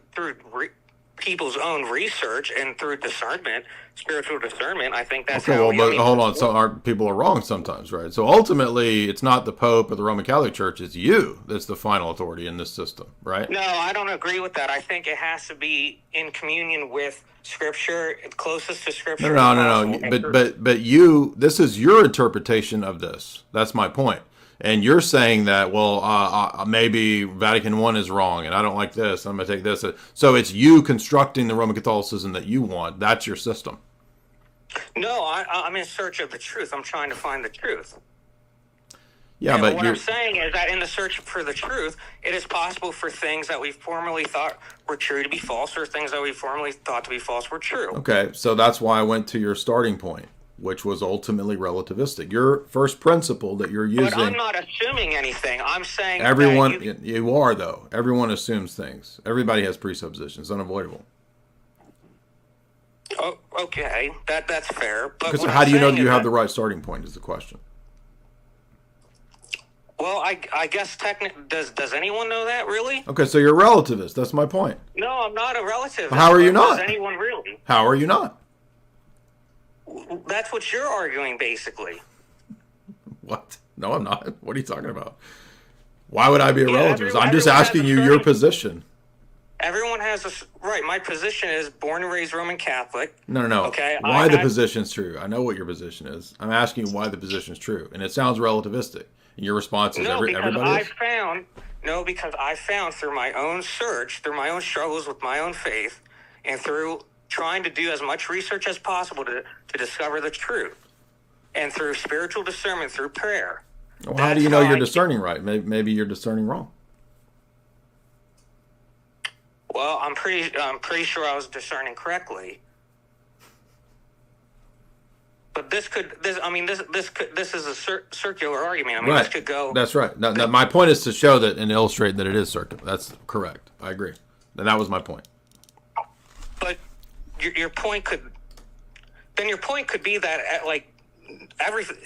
people's own research and through discernment, spiritual discernment, I think that's okay. Well, but hold on, some people are wrong sometimes, right? So ultimately, it's not the Pope or the Roman Catholic Church; it's you that's the final authority in this system, right? No, I don't agree with that. I think it has to be in communion with Scripture, closest to Scripture. No. But you, this is your interpretation of this. That's my point. And you're saying that, well, maybe Vatican I is wrong, and I don't like this. I'm going to take this. So it's you constructing the Roman Catholicism that you want. That's your system. No, I'm in search of the truth. I'm trying to find the truth. Yeah, but what I'm saying is that in the search for the truth, it is possible for things that we formerly thought were true to be false, or things that we formerly thought to be false were true. Okay, so that's why I went to your starting point, which was ultimately relativistic. Your first principle that you're using... But I'm not assuming anything. I'm saying everyone... You are, though. Everyone assumes things. Everybody has presuppositions. Unavoidable. Oh, okay. That's fair. But how do you know that you have the right starting point is the question. Well, I guess technically... Does anyone know that, really? Okay, so you're a relativist. That's my point. No, I'm not a relativist. Well, how are you not? Does anyone really? How are you not? That's what you're arguing, basically. What? No, I'm not. What are you talking about? Why would I be a relativist? I'm just asking you your position. Everyone has a right. My position is born and raised Roman Catholic. No. Okay. Why the position's true? I know what your position is. I'm asking you why the position's true, and it sounds relativistic. And your response is everybody is? Because I found through my own search, through my own struggles with my own faith, and through trying to do as much research as possible to discover the truth, and through spiritual discernment, through prayer. Well, how do you know you're discerning right? Maybe you're discerning wrong. Well, I'm pretty sure I was discerning correctly. But this is a circular argument. I mean, right. This could go. That's right. Now, my point is to show that and illustrate that it is circular. That's correct. I agree. And that was my point. But your point could be that everything.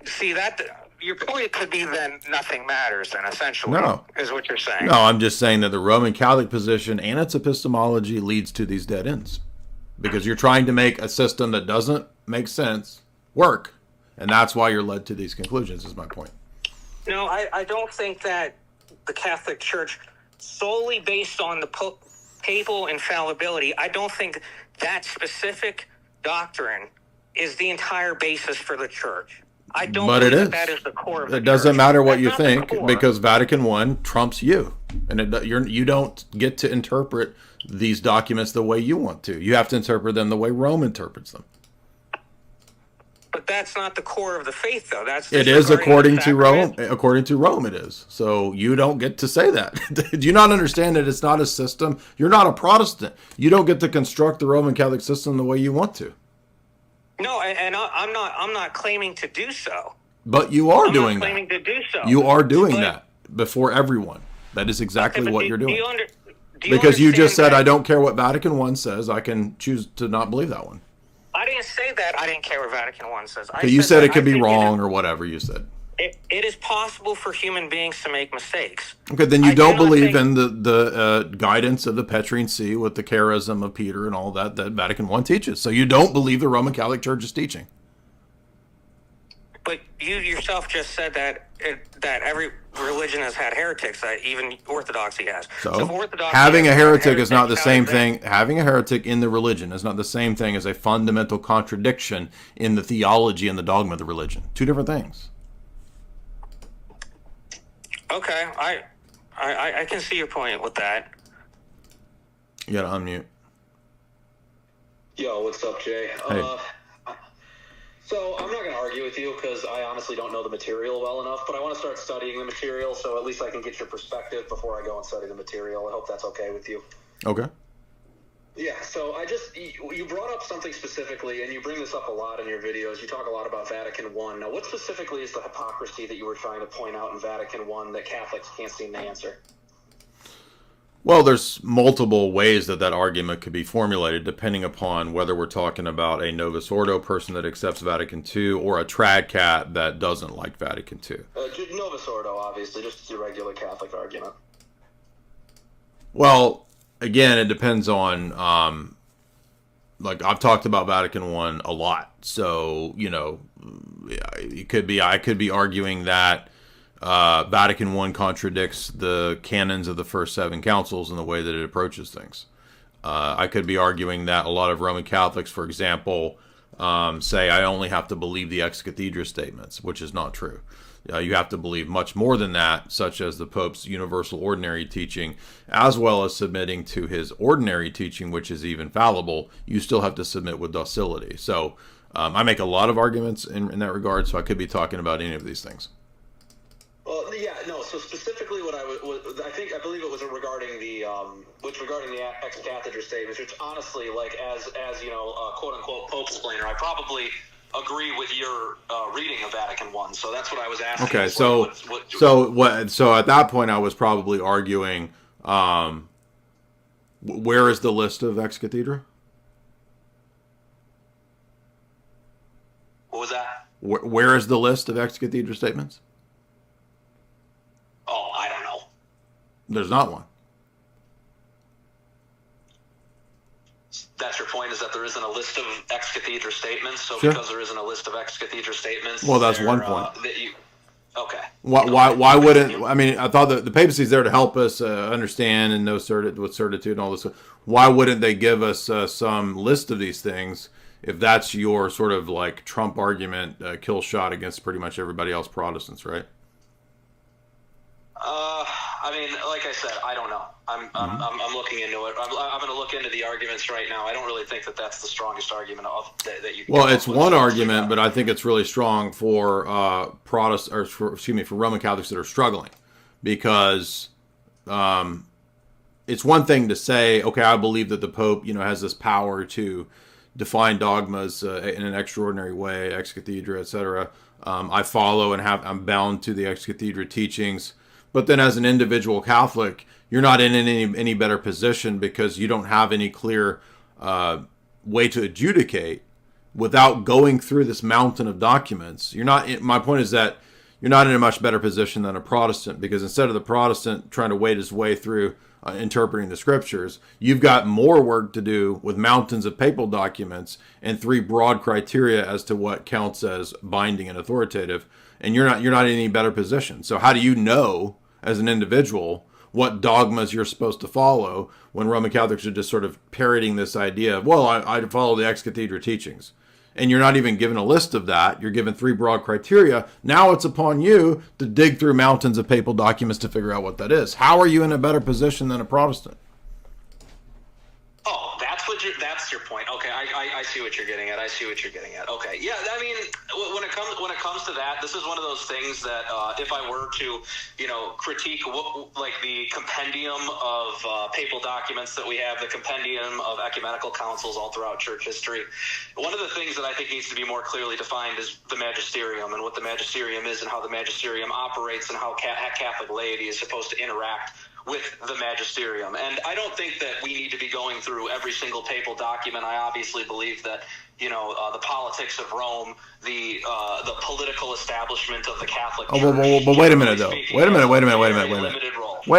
See that. Your point could be then nothing matters then, essentially, is what you're saying. No, I'm just saying that the Roman Catholic position and its epistemology leads to these dead ends. Because you're trying to make a system that doesn't make sense work. And that's why you're led to these conclusions, is my point. No, I don't think that the Catholic Church, solely based on the papal infallibility, I don't think that specific doctrine is the entire basis for the Church. I don't believe that is the core of the It doesn't church. matter what That's you not think because Vatican I trumps you. And you don't get to interpret these documents the way you want to. You have to interpret them the way Rome interprets them. But that's not the core of the faith, though. It is according to Rome. According to Rome, it is. So you don't get to say that. Do you not understand that it's not a system? You're not a Protestant. You don't get to construct the Roman Catholic system the way you want to. No, and I'm not claiming to do so. But you are doing I'm not claiming to do so. You are doing that before everyone. That is exactly what you're doing. Because you just said, I don't care what Vatican I says. I can choose to not believe that one. I didn't say that. I didn't care what Vatican I says. You said it could be wrong or whatever you said. It is possible for human beings to make mistakes. Okay, then you don't believe in the guidance of the Petrine See with the charism of Peter and all that Vatican I teaches. So you don't believe the Roman Catholic Church is teaching. But you yourself just said that every religion has had heretics, that even Orthodoxy has. So having a heretic is not the same thing. Having a heretic in the religion is not the same thing as a fundamental contradiction in the theology and the dogma of the religion. Two different things. Okay, I can see your point with that. You gotta unmute. Yo, what's up, Jay? Hey. So I'm not going to argue with you because I honestly don't know the material well enough, but I want to start studying the material so at least I can get your perspective before I go and study the material. I hope that's okay with you. Okay. Yeah, so you brought up something specifically, and you bring this up a lot in your videos. You talk a lot about Vatican I. Now, what specifically is the hypocrisy that you were trying to point out in Vatican I that Catholics can't seem to answer? Well, there's multiple ways that argument could be formulated depending upon whether we're talking about a Novus Ordo person that accepts Vatican II or a trad cat that doesn't like Vatican II. Novus Ordo, obviously, just a regular Catholic argument. Well, again, it depends on, I've talked about Vatican I a lot. So, I could be arguing that Vatican I contradicts the canons of the first 7 councils in the way that it approaches things. I could be arguing that a lot of Roman Catholics, for example, say I only have to believe the ex cathedra statements, which is not true. You have to believe much more than that, such as the Pope's universal ordinary teaching, as well as submitting to his ordinary teaching, which is even fallible. You still have to submit with docility. So I make a lot of arguments in that regard, so I could be talking about any of these things. Well, yeah, no. So specifically, what I believe it was regarding the ex cathedra statements, which honestly, as quote unquote Pope explainer, I probably agree with your reading of Vatican I. So that's what I was asking. Okay, so at that point, I was probably arguing, where is the list of ex cathedra? What was that? Where is the list of ex cathedra statements? Oh, I don't know. There's not one. That's your point, is that there isn't a list of ex cathedra statements. So sure. Because there isn't a list of ex cathedra statements. Well, that's one point. Okay. Why wouldn't, I mean, I thought that the papacy is there to help us understand and know with certitude and all this. Why wouldn't they give us some list of these things if that's your sort of like Trump argument, kill shot against pretty much everybody else Protestants, right? I mean, like I said, I don't know. I'm looking into it. I'm going to look into the arguments right now. I don't really think that that's the strongest argument that you can. Well, it's one argument, but I think it's really strong for Protestants, or for Roman Catholics that are struggling, because it's one thing to say, okay, I believe that the Pope, has this power to define dogmas in an extraordinary way, ex cathedra, etc. I follow and I'm bound to the ex cathedra teachings. But then as an individual Catholic, you're not in any better position because you don't have any clear way to adjudicate without going through this mountain of documents. My point is that you're not in a much better position than a Protestant, because instead of the Protestant trying to wade his way through interpreting the scriptures, you've got more work to do with mountains of papal documents and 3 broad criteria as to what counts as binding and authoritative. And you're not in any better position. So how do you know as an individual what dogmas you're supposed to follow when Roman Catholics are just sort of parroting this idea of, well, I follow the ex cathedra teachings. And you're not even given a list of that. You're given 3 broad criteria. Now it's upon you to dig through mountains of papal documents to figure out what that is. How are you in a better position than a Protestant? Oh, that's your point. Okay, I see what you're getting at. Okay, yeah. I mean, when it comes to that, this is one of those things that if I were to, critique like the compendium of papal documents that we have, the compendium of ecumenical councils all throughout church history, one of the things that I think needs to be more clearly defined is the magisterium, and what the magisterium is and how the magisterium operates and how Catholic laity is supposed to interact with the magisterium. And I don't think that we need to be going through every single papal document. I obviously believe that, the politics of Rome, the political establishment of the Catholic Church. But wait a minute, though. Wait a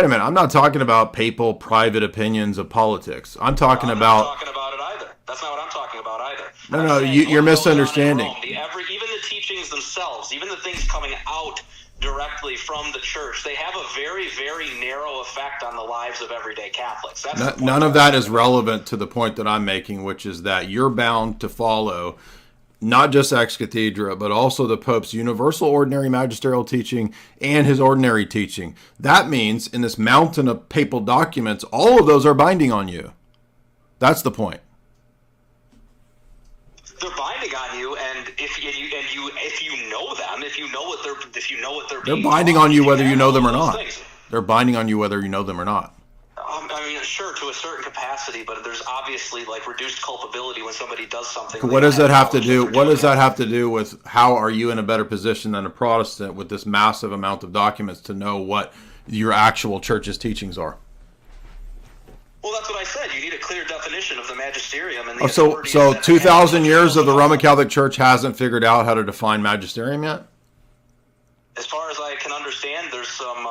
minute. I'm not talking about papal private opinions of politics. I'm talking about... I'm not talking about it either. That's not what I'm talking about either. No, you're misunderstanding. Even the teachings themselves, even the things coming out directly from the church, they have a very, very narrow effect on the lives of everyday Catholics. None of that is relevant to the point that I'm making, which is that you're bound to follow not just ex cathedra, but also the Pope's universal ordinary magisterial teaching and his ordinary teaching. That means in this mountain of papal documents, all of those are binding on you. That's the point. They're binding on you, and if you know them, if you know what they're binding on you whether you know them or not. They're binding on you whether you know them or not. I mean, sure, to a certain capacity, but there's obviously like reduced culpability when somebody does something. What does that have to do? What does that have to do with how are you in a better position than a Protestant with this massive amount of documents to know what your actual church's teachings are? Well, that's what I said. You need a clear definition of the magisterium. And so 2,000 years of the Roman Catholic Church hasn't figured out how to define magisterium yet? As far as I can understand, there's some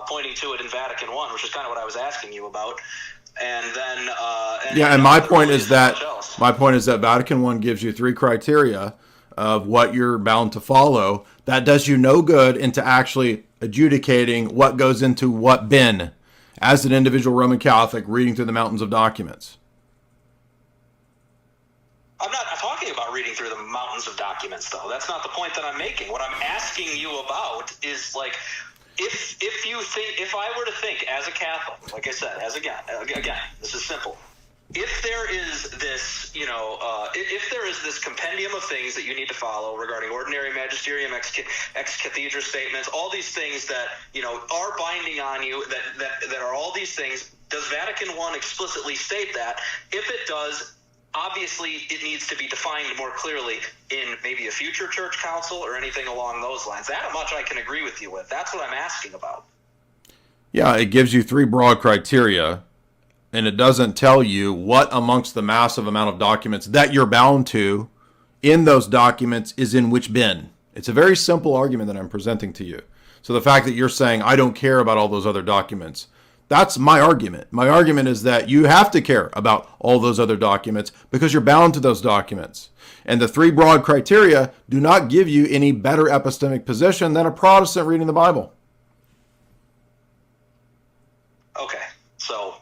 pointing to it in Vatican I, which is kind of what I was asking you about. And then and my point is that Vatican I gives you 3 criteria of what you're bound to follow. That does you no good into actually adjudicating what goes into what bin as an individual Roman Catholic reading through the mountains of documents. I'm not talking about reading through the mountains of documents, though. That's not the point that I'm making. What I'm asking you about is, like, if I were to think as a Catholic, like I said, again, this is simple. If there is this, if there is this compendium of things that you need to follow regarding ordinary magisterium, ex cathedra statements, all these things that, are binding on you, that are all these things, does Vatican I explicitly state that? If it does, obviously it needs to be defined more clearly in maybe a future church council or anything along those lines. That much I can agree with you with. That's what I'm asking about. Yeah, it gives you 3 broad criteria, and it doesn't tell you what amongst the massive amount of documents that you're bound to in those documents is in which bin. It's a very simple argument that I'm presenting to you. So the fact that you're saying, I don't care about all those other documents, That's my argument. My argument is that you have to care about all those other documents because you're bound to those documents. And the three broad criteria do not give you any better epistemic position than a Protestant reading the Bible. Okay, so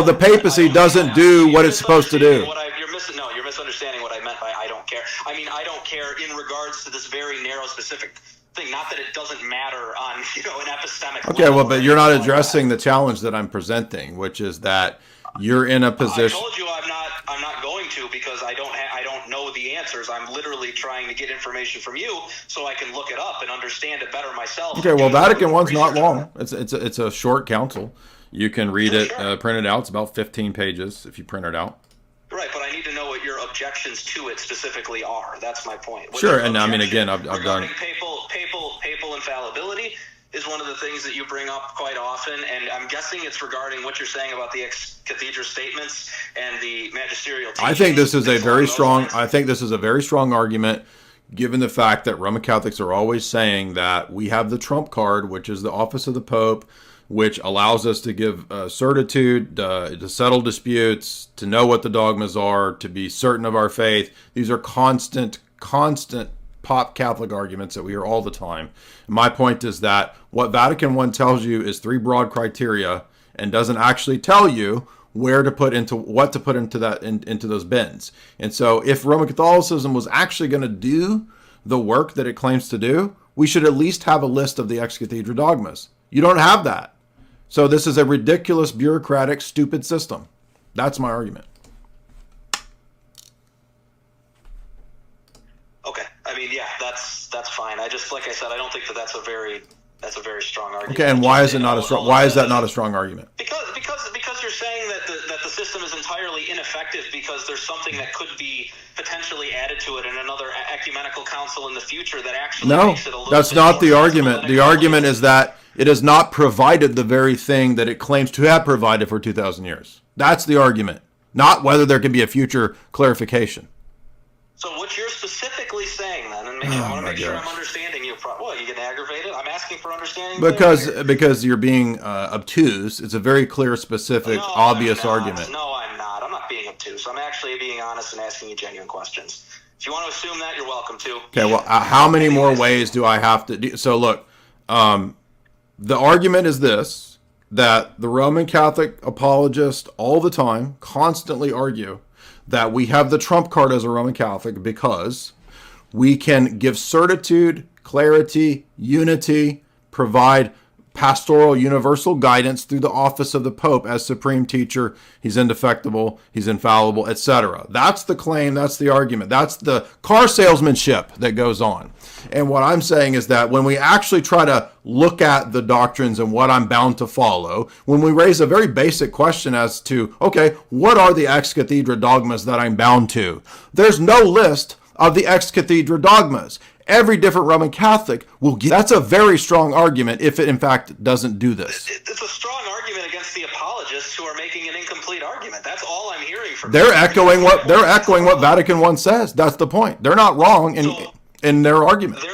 the papacy doesn't do what it's supposed to do. You're misunderstanding what I meant by I don't care. I mean, I don't care in regards to this very narrow, specific thing. Not that it doesn't matter on, an epistemic Okay, level. well, but you're not addressing the challenge that I'm presenting, which is that you're in a position. I told you I'm not going to, because I don't know the answers. I'm literally trying to get information from you so I can look it up and understand it better myself. Okay, well, Vatican I's not long. It's a short council. You can read it, print it out. It's about 15 pages if you print it out. Right, but I need to know what your objections to it specifically are. That's my point. Sure, and I mean, again, I've done papal infallibility is one of the things that you bring up quite often, and I'm guessing it's regarding what you're saying about the ex-cathedra statements and the magisterial teaching. I think this is a very strong argument, given the fact that Roman Catholics are always saying that we have the trump card, which is the office of the Pope, which allows us to give certitude, to settle disputes, to know what the dogmas are, to be certain of our faith. These are constant pop Catholic arguments that we hear all the time. My point is that what Vatican I tells you is three broad criteria and doesn't actually tell you what to put into those bins. And so if Roman Catholicism was actually going to do the work that it claims to do, we should at least have a list of the ex-cathedra dogmas. You don't have that. So this is a ridiculous, bureaucratic, stupid system. That's my argument. Okay. I mean, yeah, that's fine. I just, like I said, I don't think that's a very strong argument. Okay, and why is it not a strong? Why is that not a strong argument? Because you're saying that the system is entirely ineffective because there's something that could be potentially added to it in another ecumenical council in the future that actually makes it a little that's bit not more the argument. The accessible. argument is that it has not provided the very thing that it claims to have provided for 2,000 years. That's the argument, not whether there can be a future clarification. So what you're specifically saying then, and I want to make sure I'm understanding you. Well, you get aggravated? I'm asking for understanding. Because you're being obtuse. It's a very clear, specific, obvious argument. No, I'm not. I'm not being obtuse. I'm actually being honest and asking you genuine questions. If you want to assume that, you're welcome to. Okay, well, how many more ways do I have to do? So look, the argument is this, that the Roman Catholic apologists all the time constantly argue that we have the trump card as a Roman Catholic because we can give certitude, clarity, unity, provide pastoral universal guidance through the office of the Pope as supreme teacher. He's indefectible, he's infallible, etc. That's the claim, that's the argument. That's the car salesmanship that goes on. And what I'm saying is that when we actually try to look at the doctrines and what I'm bound to follow, when we raise a very basic question as to, okay, what are the ex-cathedra dogmas that I'm bound to? There's no list of the ex-cathedra dogmas. Every different Roman Catholic will give. That's a very strong argument if it in fact doesn't do this. It's a strong argument against the apologists who are making an incomplete argument. That's all I'm hearing from They're echoing what Vatican I says. That's the point. They're not wrong in their argument.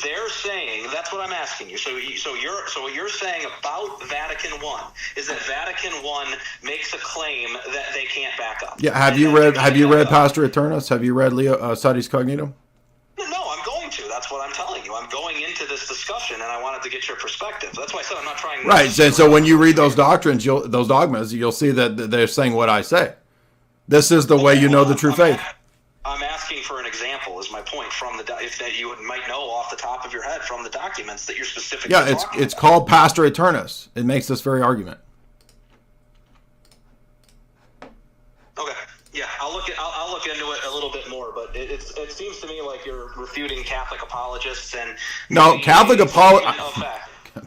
They're saying, that's what I'm asking you. So what you're saying about Vatican I is that Vatican I makes a claim that they can't back up. Yeah. Have you read Pastor Eternus? Have you read Leo Satis Cognitum? No, I'm going to. That's what I'm telling you. I'm going into this discussion, and I wanted to get your perspective. That's why I said I'm not trying. Right. And so when you read those doctrines, those dogmas, you'll see that they're saying what I say. This is the way you know the true faith. I'm asking for an example. Is my point from if that you might know off the top of your head from the documents that you're specifically. Yeah, it's called Pastor Eternus. It makes this very argument. Okay. Yeah, I'll look into it a little bit more, but it seems to me like you're refuting Catholic apologists and no Catholic apologists.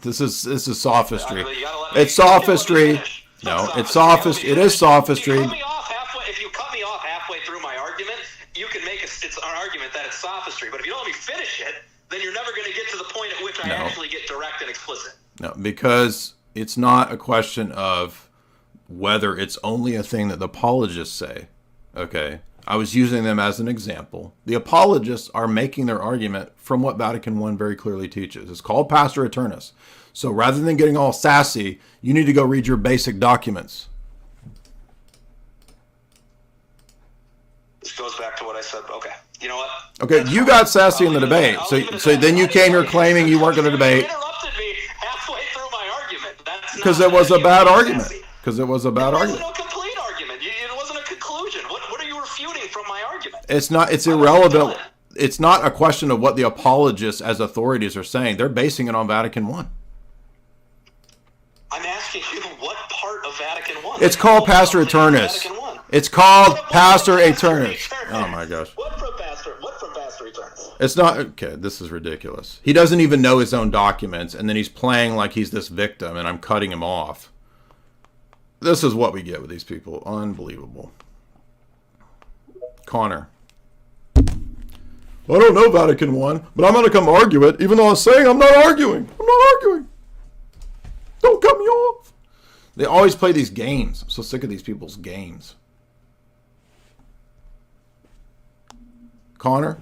This is sophistry. It's sophistry. No, it's sophistry. It is sophistry. If you cut me off halfway through my argument, you can make it's an argument that it's sophistry. But if you don't let me finish it, then you're never going to get to the point at which I actually get direct and explicit. No, because it's not a question of whether it's only a thing that the apologists say. Okay, I was using them as an example. The apologists are making their argument from what Vatican I very clearly teaches. It's called Pastor Eternus. So rather than getting all sassy, you need to go read your basic documents. This goes back to what I said. Okay. You know what? Okay, you got sassy in the debate. So then you came here claiming you weren't going to debate. You interrupted me halfway through my argument. Because it was a bad argument. Because it was a bad argument. It wasn't a complete argument. It wasn't a conclusion. What are you refuting from my argument? It's irrelevant. It's not a question of what the apologists as authorities are saying. They're basing it on Vatican I. I'm asking you what part of Vatican I? It's called Pastor Eternus. It's called Pastor Eternus. Oh my gosh. What from Pastor Eternus? It's not, okay, this is ridiculous. He doesn't even know his own documents, and then he's playing like he's this victim, and I'm cutting him off. This is what we get with these people. Unbelievable. Connor. I don't know Vatican I, but I'm going to come argue it, even though I'm saying I'm not arguing. I'm not arguing. Don't cut me off. They always play these games. I'm so sick of these people's games. Connor?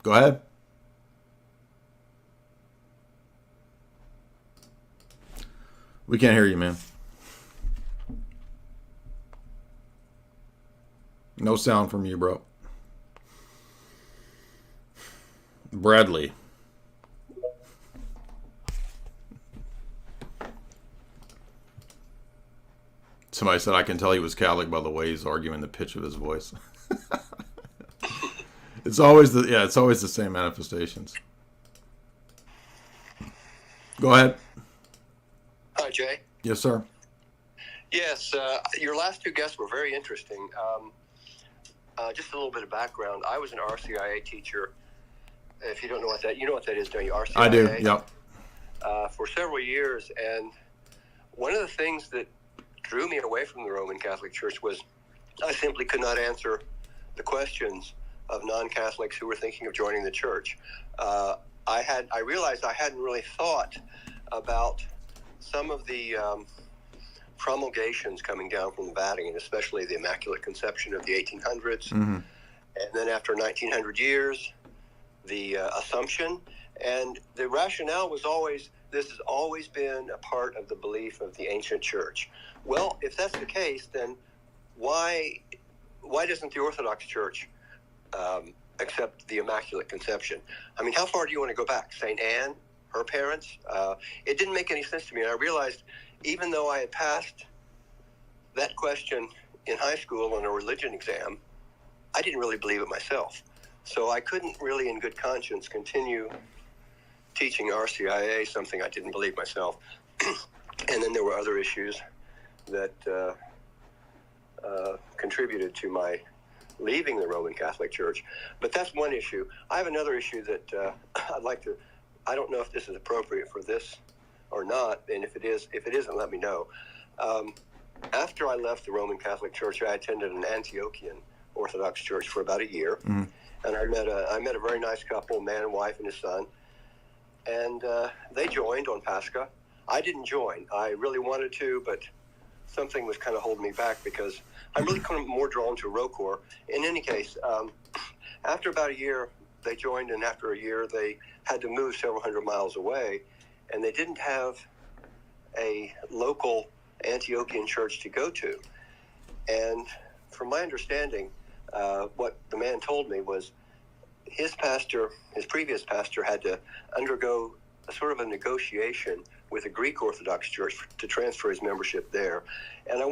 Go ahead. We can't hear you, man. No sound from you, bro. Bradley. Somebody said I can tell he was Catholic by the way he's arguing the pitch of his voice. It's always the same manifestations. Go ahead. Hi, Jay. Yes, sir. Yes, your last two guests were very interesting. Just a little bit of background. I was an RCIA teacher. If you don't know what that, you know what that is, don't you? RCIA. I do. Yep. For several years, and one of the things that drew me away from the Roman Catholic Church was I simply could not answer the questions of non-Catholics who were thinking of joining the church. I realized I hadn't really thought about some of the promulgations coming down from the Vatican, especially the Immaculate Conception of the 1800s, Mm-hmm. and then after 1900 years, the Assumption. And the rationale was always, this has always been a part of the belief of the ancient church. Well, if that's the case, then why doesn't the Orthodox Church accept the Immaculate Conception? I mean, how far do you want to go back? St. Anne, her parents? It didn't make any sense to me. And I realized, even though I had passed that question in high school on a religion exam, I didn't really believe it myself. So I couldn't really, in good conscience, continue teaching RCIA, something I didn't believe myself. And then there were other issues that contributed to my leaving the Roman Catholic Church. But that's one issue. I have another issue that I'd like to, I don't know if this is appropriate for this or not, and if it isn't, let me know. After I left the Roman Catholic Church, I attended an Antiochian Orthodox church for about a year, Mm-hmm. and I met a very nice couple, man and wife and his son, and they joined on Pascha. I didn't join. I really wanted to, but something was kind of holding me back because I'm really kind of more drawn to ROCOR. In any case, after about a year, they joined, and after a year, they had to move several hundred miles away, and they didn't have a local Antiochian church to go to. And from my understanding, what the man told me was his previous pastor, had to undergo a sort of a negotiation with a Greek Orthodox church to transfer his membership there. And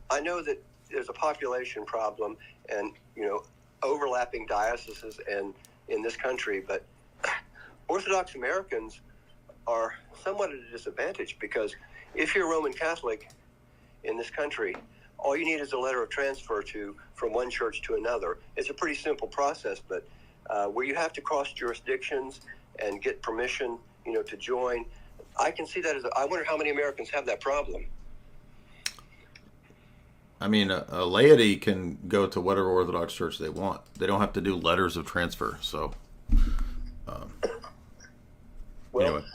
I know that there's a population problem and, overlapping dioceses and in this country, but Orthodox Americans are somewhat at a disadvantage because if you're Roman Catholic in this country, all you need is a letter of transfer from one church to another. It's a pretty simple process, but where you have to cross jurisdictions and get permission, to join, I can see that I wonder how many Americans have that problem. I mean, a laity can go to whatever Orthodox church they want. They don't have to do letters of transfer. So, Well, anyway.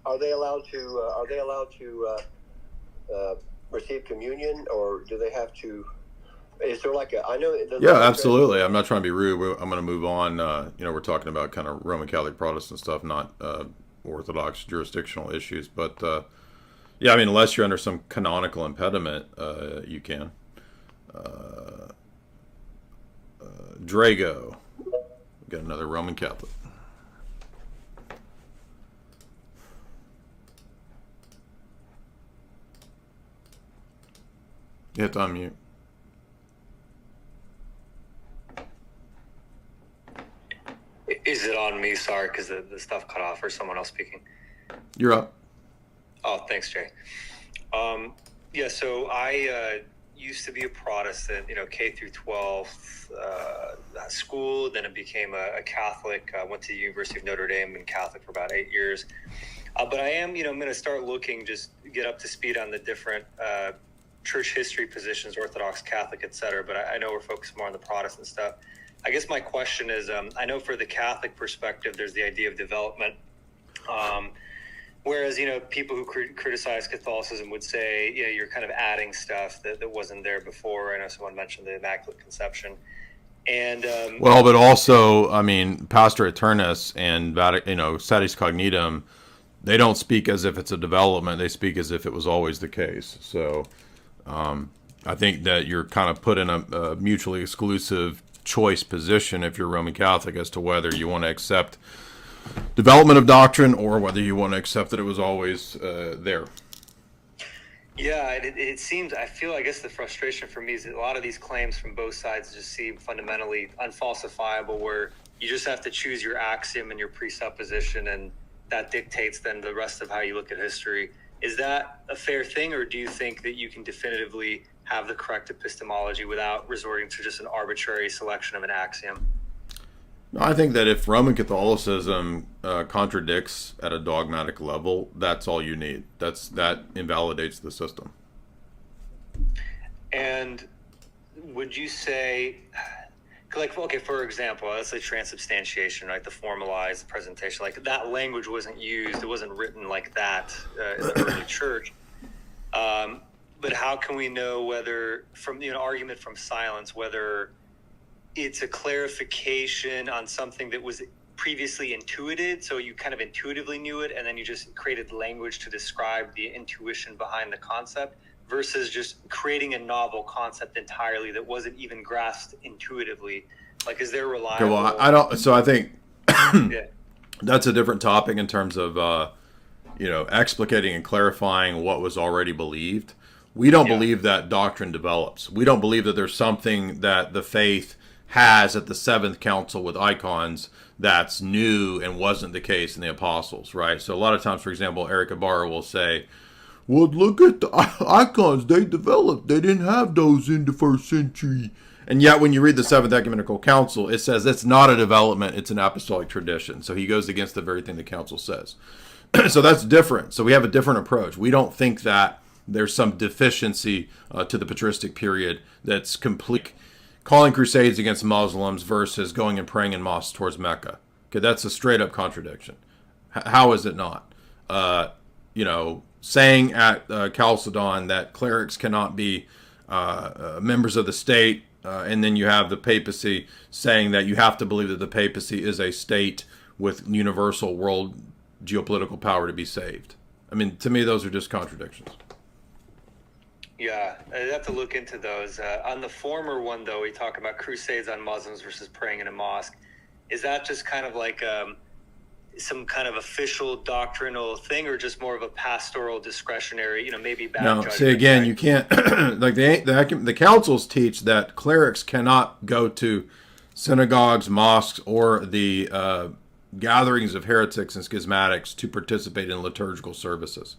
Are they allowed to receive communion, or do they have to? Is there like a? I know. Yeah, absolutely. I'm not trying to be rude. I'm going to move on. We're talking about kind of Roman Catholic Protestant stuff, not Orthodox jurisdictional issues. But yeah, I mean, unless you're under some canonical impediment, you can. Drago, we got another Roman Catholic. You have to unmute. Is it on me? Sorry, because the stuff cut off, or someone else speaking? You're up. Oh, thanks, Jay. Yeah, so I used to be a Protestant, K through 12 school. Then I became a Catholic. I went to the University of Notre Dame, been Catholic for about 8 years. But I am, I'm going to start looking, just get up to speed on the different church history positions, Orthodox, Catholic, etc. But I know we're focused more on the Protestant stuff. I guess my question is, I know for the Catholic perspective, there's the idea of development. Whereas, people who criticize Catholicism would say, you're kind of adding stuff that wasn't there before. I know someone mentioned the Immaculate Conception. And well, but also, I mean, Pastor Eternus and Satis Cognitum, they don't speak as if it's a development. They speak as if it was always the case. So I think that you're kind of put in a mutually exclusive choice position if you're Roman Catholic as to whether you want to accept development of doctrine or whether you want to accept that it was always there. Yeah, it seems, I guess the frustration for me is that a lot of these claims from both sides just seem fundamentally unfalsifiable, where you just have to choose your axiom and your presupposition, and that dictates then the rest of how you look at history. Is that a fair thing, or do you think that you can definitively have the correct epistemology without resorting to just an arbitrary selection of an axiom? No, I think that if Roman Catholicism contradicts at a dogmatic level, that's all you need. That invalidates the system. And would you say, for example, let's say transubstantiation, right? The formalized presentation, like that language wasn't used. It wasn't written like that in the early church. But how can we know whether, from argument from silence, whether it's a clarification on something that was previously intuited, so you kind of intuitively knew it, and then you just created language to describe the intuition behind the concept, versus just creating a novel concept entirely that wasn't even grasped intuitively? Like, is there reliable? Okay, well, I don't. So I think Yeah. that's a different topic in terms of explicating and clarifying what was already believed. We don't believe that doctrine develops. We don't believe that there's something that the faith has at the seventh council with icons that's new and wasn't the case in the apostles, right? So a lot of times, for example, Eric Ibarra will say, well, look at the icons they developed. They didn't have those in the first century. And yet when you read the Seventh Ecumenical Council, it says it's not a development, it's an apostolic tradition. So he goes against the very thing the council says. So that's different. So we have a different approach. We don't think that there's some deficiency to the patristic period that's complete. Calling crusades against Muslims versus going and praying in mosques towards Mecca. Okay, that's a straight up contradiction. How is it not? Saying at Chalcedon that clerics cannot be members of the state, and then you have the papacy saying that you have to believe that the papacy is a state with universal world geopolitical power to be saved. I mean, to me, those are just contradictions. Yeah, I'd have to look into those. On the former one, though, we talk about crusades on Muslims versus praying in a mosque. Is that just kind of like some kind of official doctrinal thing, or just more of a pastoral discretionary, maybe bad judgment? No, see, again, you can't, like the councils teach that clerics cannot go to synagogues, mosques, or the gatherings of heretics and schismatics to participate in liturgical services.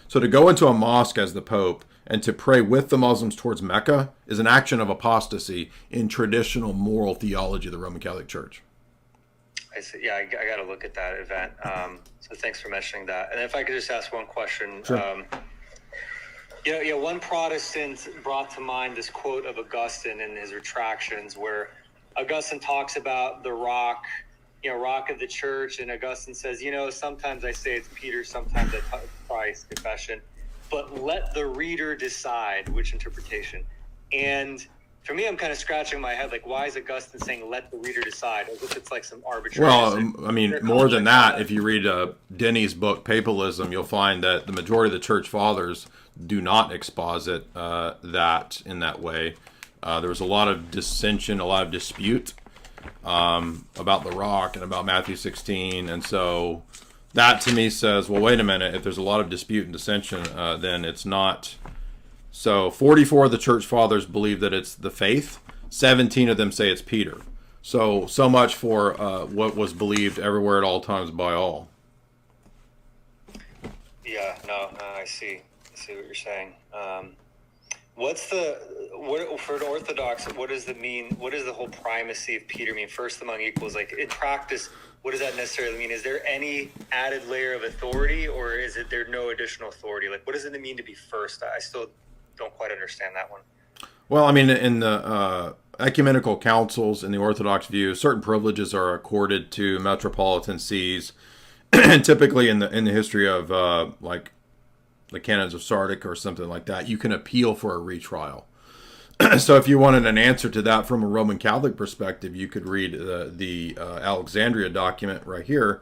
So to go into a mosque as the Pope and to pray with the Muslims towards Mecca is an action of apostasy in traditional moral theology of the Roman Catholic Church. I see. Yeah, I got to look at that event. So thanks for mentioning that. And if I could just ask one question. Sure. One Protestant brought to mind this quote of Augustine in his Retractions, where Augustine talks about the rock rock of the church, and Augustine says, sometimes I say it's Peter, sometimes it's Christ, confession, but let the reader decide which interpretation. And for me, I'm kind of scratching my head, like, why is Augustine saying let the reader decide, as if it's like some arbitrary? Well, I mean, more than that, if you read Denny's book, Papism, you'll find that the majority of the church fathers do not exposit that in that way. There was a lot of dissension, a lot of dispute about the rock and about Matthew 16. And so that to me says, well, wait a minute, if there's a lot of dispute and dissension, then it's not. So 44 of the church fathers believe that it's the faith. 17 of them say it's Peter. So much for what was believed everywhere at all times by all. Yeah, no, I see what you're saying. What for an Orthodox, what does it mean? What does the whole primacy of Peter mean? First among equals, like in practice, what does that necessarily mean? Is there any added layer of authority, or is it there no additional authority? Like, what does it mean to be first? I still don't quite understand that one. Well, I mean, in the ecumenical councils, in the Orthodox view, certain privileges are accorded to metropolitan sees, and typically in the history of like the canons of Sardic or something like that, you can appeal for a retrial. So if you wanted an answer to that from a Roman Catholic perspective, you could read the Alexandria document right here,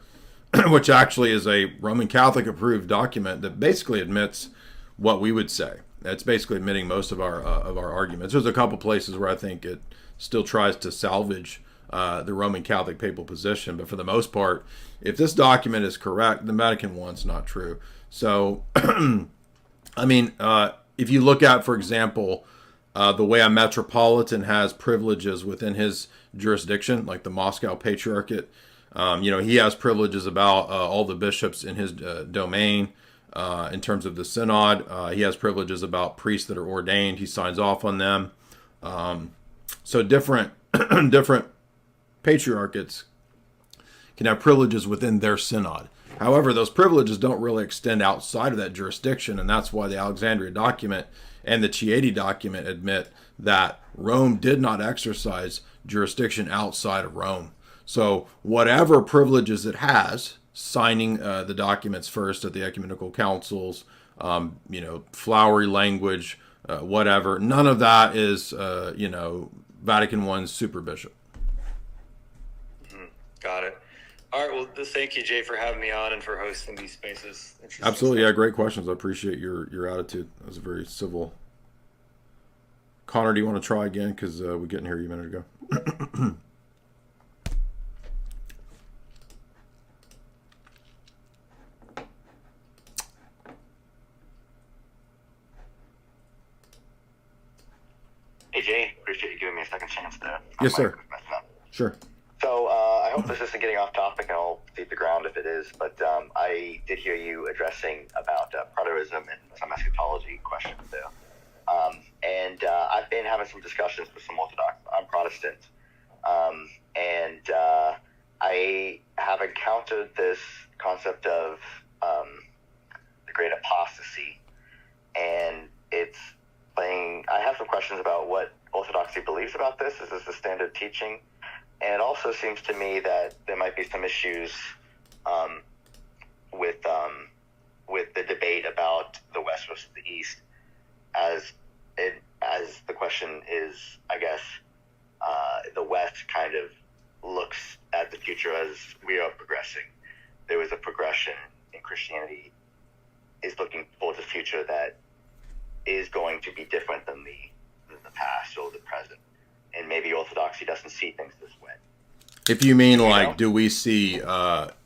which actually is a Roman Catholic approved document that basically admits what we would say. That's basically admitting most of our arguments. There's a couple places where I think it still tries to salvage the Roman Catholic papal position, but for the most part, if this document is correct, the Vatican I's not true. So, I mean, if you look at, for example, the way a metropolitan has privileges within his jurisdiction, like the Moscow Patriarchate, he has privileges about all the bishops in his domain. In terms of the synod, he has privileges about priests that are ordained. He signs off on them. So different patriarchates can have privileges within their synod. However, those privileges don't really extend outside of that jurisdiction, and that's why the Alexandria document and the Chieti document admit that Rome did not exercise jurisdiction outside of Rome. So whatever privileges it has, signing the documents first at the ecumenical councils, flowery language, whatever. None of that is, Vatican I's super bishop. Got it. All right. Well, thank you, Jay, for having me on and for hosting these spaces. Absolutely. Yeah, great questions. I appreciate your attitude. That was very civil. Connor, do you want to try again? Because we couldn't hear you a minute ago. Hey Jay, appreciate you giving me a second chance to. Yes, sir. Sure. So I hope this isn't getting off topic, and I'll leave the ground if it is. But I did hear you addressing about preterism and some eschatology questions there. And I've been having some discussions with some Orthodox. I'm Protestant, and I have encountered this concept of the great apostasy, and it's playing. I have some questions about what Orthodoxy believes about this. Is this the standard teaching? And it also seems to me that there might be some issues with the debate about the West versus the East, as the question is, I guess, the West kind of looks at the future as we are progressing. There was a progression in Christianity, is looking towards a future that is going to be different than the past or the present. And maybe Orthodoxy doesn't see things this way. If you mean do we see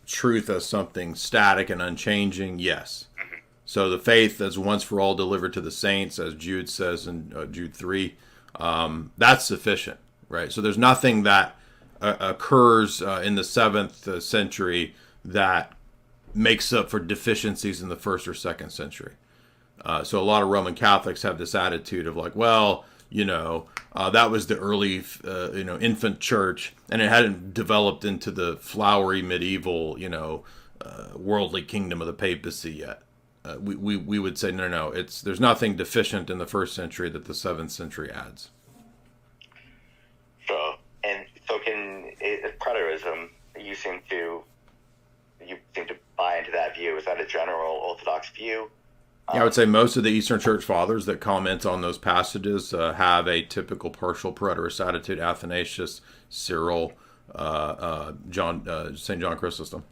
truth as something static and unchanging? Yes. Mm-hmm. So the faith that's once for all delivered to the saints, as Jude says in Jude 3, that's sufficient, right? So there's nothing that occurs in the 7th century that makes up for deficiencies in the 1st or 2nd century. So a lot of Roman Catholics have this attitude of like, well, that was the early, infant church, and it hadn't developed into the flowery medieval, worldly kingdom of the papacy yet. We would say no. There's nothing deficient in the 1st century that the 7th century adds. So, and so preterism, you seem to buy into that view. Is that a general Orthodox view? Yeah, I would say most of the Eastern Church Fathers that comment on those passages have a typical partial preterist attitude. Athanasius, Cyril, St. John Chrysostom.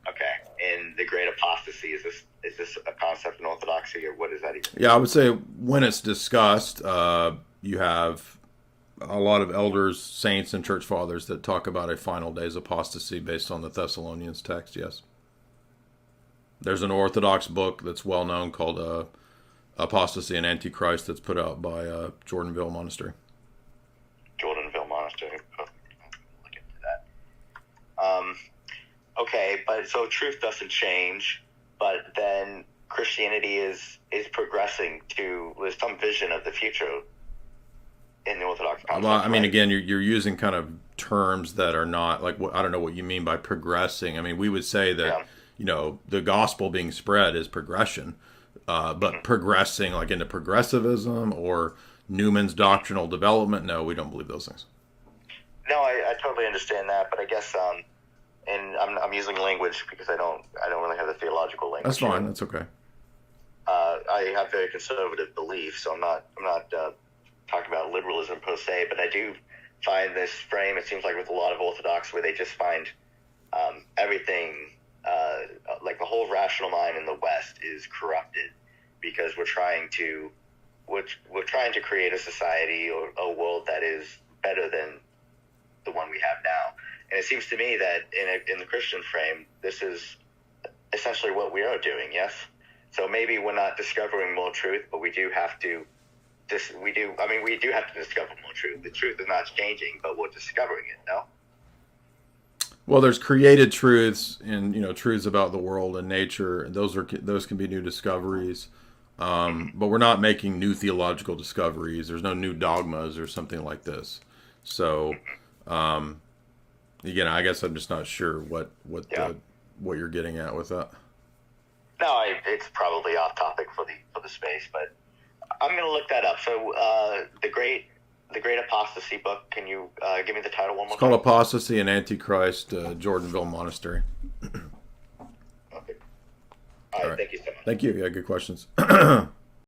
Okay, and the great apostasy, is this a concept in Orthodoxy, or what is that even? Yeah, I would say when it's discussed, you have a lot of elders, saints, and church fathers that talk about a final day's apostasy based on the Thessalonians text, yes. There's an Orthodox book that's well known called Apostasy and Antichrist that's put out by Jordanville Monastery. Jordanville Monastery. Look into that. Okay, but so truth doesn't change, but then Christianity is progressing to, there's some vision of the future in the Orthodox concept. Well, I mean, again, you're using kind of terms that are not like, I don't know what you mean by progressing. I mean, we would say that, the gospel being spread is progression, but progressing like into progressivism or Newman's doctrinal development, no, we don't believe those things. No, I totally understand that, but I guess, and I'm using language because I don't really have the theological language. That's fine. That's okay. I have very conservative beliefs, so I'm not talking about liberalism per se, but I do find this frame, it seems like with a lot of Orthodox, where they just find everything, like the whole rational mind in the West is corrupted because we're trying to create a society or a world that is better than the one we have now. And it seems to me that in the Christian frame, this is essentially what we are doing, yes? So maybe we're not discovering more truth, but we do have to discover more truth. The truth is not changing, but we're discovering it, no? Well, there's created truths and truths about the world and nature. Those can be new discoveries, but we're not making new theological discoveries. There's no new dogmas or something like this. So, again, I guess I'm just not sure what you're getting at with that. No, it's probably off topic for the space, but I'm going to look that up. So, the Great Apostasy book. Can you give me the title one more time? It's called Apostasy and Antichrist, Jordanville Monastery. Okay. All right. Thank you so much. Thank you. Yeah, good questions.